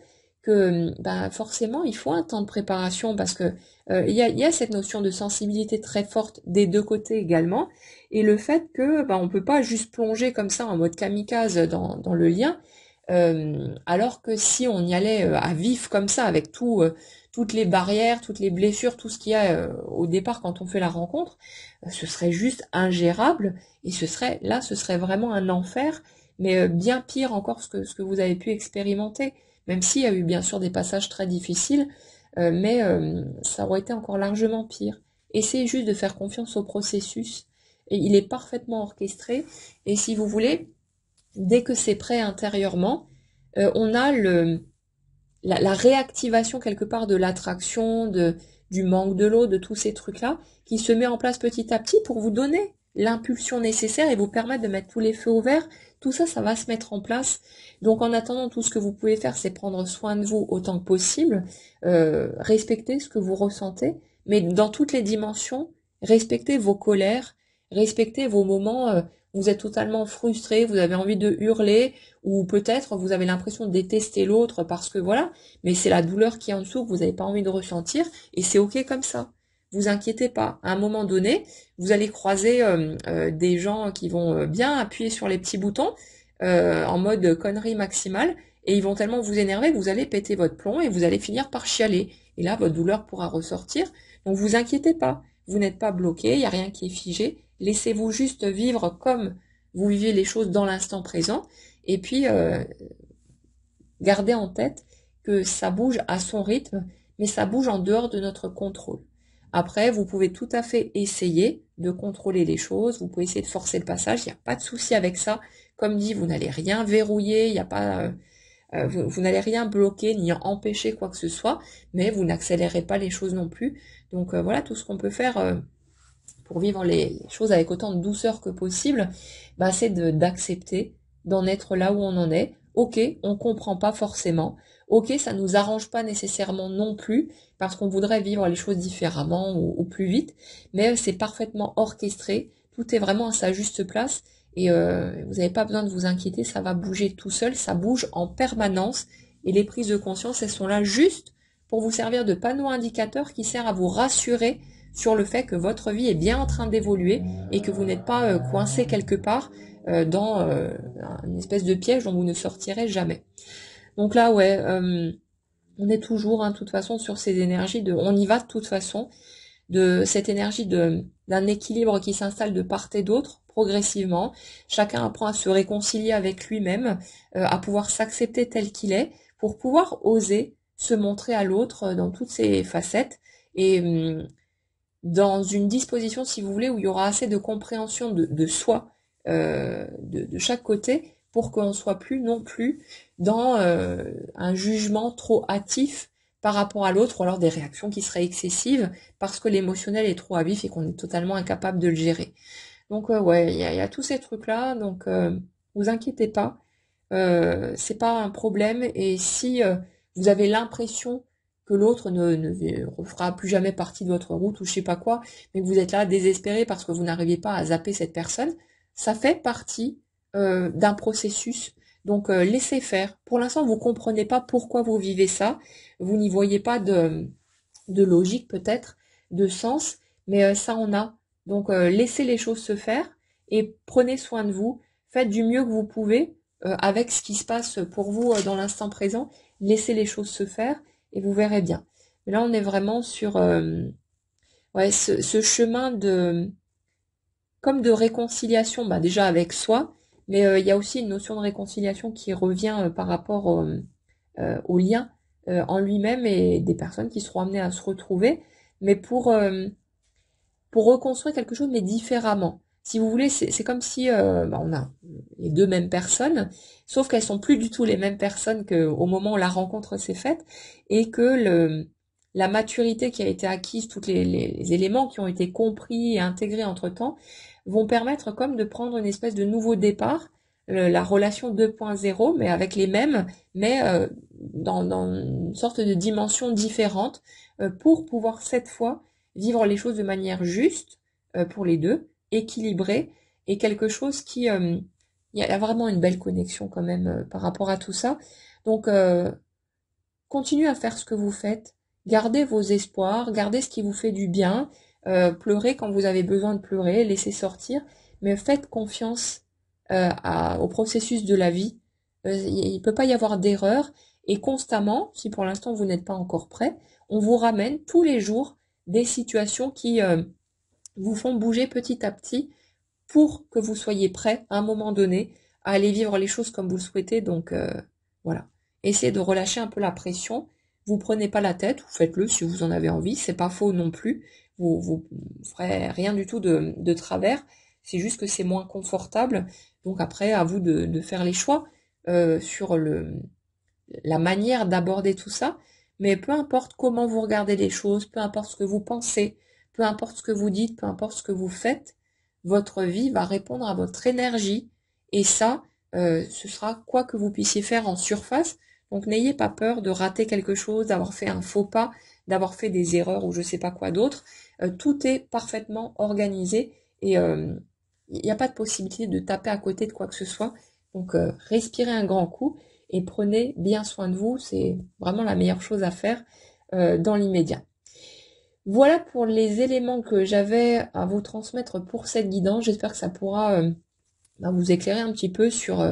que bah, forcément il faut un temps de préparation parce que y a cette notion de sensibilité très forte des deux côtés également, et le fait que bah, on peut pas juste plonger comme ça en mode kamikaze dans le lien, alors que si on y allait à vif comme ça avec toutes les barrières, toutes les blessures, tout ce qu'il y a au départ quand on fait la rencontre, ce serait juste ingérable, et ce serait vraiment un enfer, mais bien pire encore ce que vous avez pu expérimenter. Même s'il y a eu bien sûr des passages très difficiles, mais ça aurait été encore largement pire. Essayez juste de faire confiance au processus, et il est parfaitement orchestré, et si vous voulez, dès que c'est prêt intérieurement, on a la réactivation quelque part de l'attraction, du manque de l'eau, de tous ces trucs-là, qui se met en place petit à petit pour vous donner l'impulsion nécessaire et vous permettre de mettre tous les feux au vert. Tout ça, ça va se mettre en place. Donc en attendant, tout ce que vous pouvez faire, c'est prendre soin de vous autant que possible, respecter ce que vous ressentez, mais dans toutes les dimensions, respectez vos colères, respectez vos moments où vous êtes totalement frustré, vous avez envie de hurler, ou peut-être vous avez l'impression de détester l'autre parce que voilà, mais c'est la douleur qui est en dessous que vous n'avez pas envie de ressentir, et c'est ok comme ça. Vous inquiétez pas. À un moment donné, vous allez croiser des gens qui vont bien appuyer sur les petits boutons en mode connerie maximale, et ils vont tellement vous énerver que vous allez péter votre plomb et vous allez finir par chialer. Et là, votre douleur pourra ressortir. Donc vous inquiétez pas. Vous n'êtes pas bloqué, il n'y a rien qui est figé. Laissez-vous juste vivre comme vous vivez les choses dans l'instant présent. Et puis, gardez en tête que ça bouge à son rythme, mais ça bouge en dehors de notre contrôle. Après, vous pouvez tout à fait essayer de contrôler les choses, vous pouvez essayer de forcer le passage, il n'y a pas de souci avec ça. Comme dit, vous n'allez rien verrouiller, il n'y a pas, vous n'allez rien bloquer ni empêcher quoi que ce soit, mais vous n'accélérez pas les choses non plus. Donc voilà, tout ce qu'on peut faire pour vivre les choses avec autant de douceur que possible, bah, c'est d'accepter d'en être là où on en est. Ok, on comprend pas forcément. Ok, ça nous arrange pas nécessairement non plus, parce qu'on voudrait vivre les choses différemment ou plus vite, mais c'est parfaitement orchestré. Tout est vraiment à sa juste place, et vous n'avez pas besoin de vous inquiéter, ça va bouger tout seul, ça bouge en permanence, et les prises de conscience, elles sont là juste pour vous servir de panneau indicateur qui sert à vous rassurer sur le fait que votre vie est bien en train d'évoluer et que vous n'êtes pas coincé quelque part dans une espèce de piège dont vous ne sortirez jamais. Donc là, ouais, on est toujours, de toute façon, sur ces énergies on y va de toute façon, de cette énergie d'un équilibre qui s'installe de part et d'autre, progressivement. Chacun apprend à se réconcilier avec lui-même, à pouvoir s'accepter tel qu'il est, pour pouvoir oser se montrer à l'autre dans toutes ses facettes, et dans une disposition, si vous voulez, où il y aura assez de compréhension de soi, de chaque côté, pour qu'on soit plus non plus dans un jugement trop hâtif par rapport à l'autre, ou alors des réactions qui seraient excessives parce que l'émotionnel est trop à vif et qu'on est totalement incapable de le gérer. Donc ouais, il y a tous ces trucs-là, donc vous inquiétez pas, c'est pas un problème, et si vous avez l'impression que l'autre ne fera plus jamais partie de votre route ou je sais pas quoi, mais que vous êtes là désespéré parce que vous n'arrivez pas à zapper cette personne, ça fait partie d'un processus. Donc laissez faire. Pour l'instant, vous comprenez pas pourquoi vous vivez ça. Vous n'y voyez pas de logique peut-être, de sens, mais ça en a. Donc laissez les choses se faire et prenez soin de vous. Faites du mieux que vous pouvez avec ce qui se passe pour vous dans l'instant présent. Laissez les choses se faire et vous verrez bien. Mais là, on est vraiment sur ouais, ce chemin comme de réconciliation, bah déjà avec soi, mais il y a aussi une notion de réconciliation qui revient par rapport au lien en lui-même et des personnes qui seront amenées à se retrouver, mais pour reconstruire quelque chose, mais différemment. Si vous voulez, c'est comme si bah, on a les deux mêmes personnes, sauf qu'elles sont plus du tout les mêmes personnes qu'au moment où la rencontre s'est faite, et que la maturité qui a été acquise, tous les éléments qui ont été compris et intégrés entre-temps, vont permettre comme de prendre une espèce de nouveau départ, la relation 2.0, mais avec les mêmes, mais dans une sorte de dimension différente, pour pouvoir cette fois vivre les choses de manière juste pour les deux, équilibrée, et quelque chose qui... il y a vraiment une belle connexion quand même par rapport à tout ça. Donc, continuez à faire ce que vous faites, gardez vos espoirs, gardez ce qui vous fait du bien, pleurez quand vous avez besoin de pleurer, laissez sortir, mais faites confiance au processus de la vie. Il ne peut pas y avoir d'erreur, et constamment, si pour l'instant vous n'êtes pas encore prêt, on vous ramène tous les jours des situations qui vous font bouger petit à petit pour que vous soyez prêt à un moment donné à aller vivre les choses comme vous le souhaitez. Donc voilà, essayez de relâcher un peu la pression. Vous prenez pas la tête, vous faites-le si vous en avez envie, c'est pas faux non plus. Vous ferez rien du tout de travers. C'est juste que c'est moins confortable. Donc après, à vous de faire les choix sur la manière d'aborder tout ça. Mais peu importe comment vous regardez les choses, peu importe ce que vous pensez, peu importe ce que vous dites, peu importe ce que vous faites, votre vie va répondre à votre énergie. Et ça, ce sera quoi que vous puissiez faire en surface. Donc n'ayez pas peur de rater quelque chose, d'avoir fait un faux pas, d'avoir fait des erreurs ou je sais pas quoi d'autre. Tout est parfaitement organisé et il n'y a pas de possibilité de taper à côté de quoi que ce soit. Donc respirez un grand coup et prenez bien soin de vous. C'est vraiment la meilleure chose à faire dans l'immédiat. Voilà pour les éléments que j'avais à vous transmettre pour cette guidance. J'espère que ça pourra vous éclairer un petit peu sur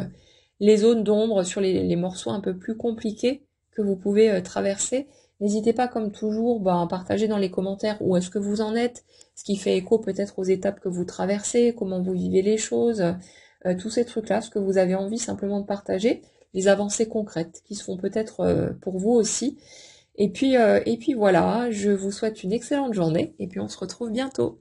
les zones d'ombre, sur les morceaux un peu plus compliqués que vous pouvez traverser. N'hésitez pas, comme toujours, à partager dans les commentaires où est-ce que vous en êtes, ce qui fait écho peut-être aux étapes que vous traversez, comment vous vivez les choses, tous ces trucs-là, ce que vous avez envie simplement de partager, les avancées concrètes qui se font peut-être pour vous aussi. Et puis voilà, je vous souhaite une excellente journée et puis on se retrouve bientôt.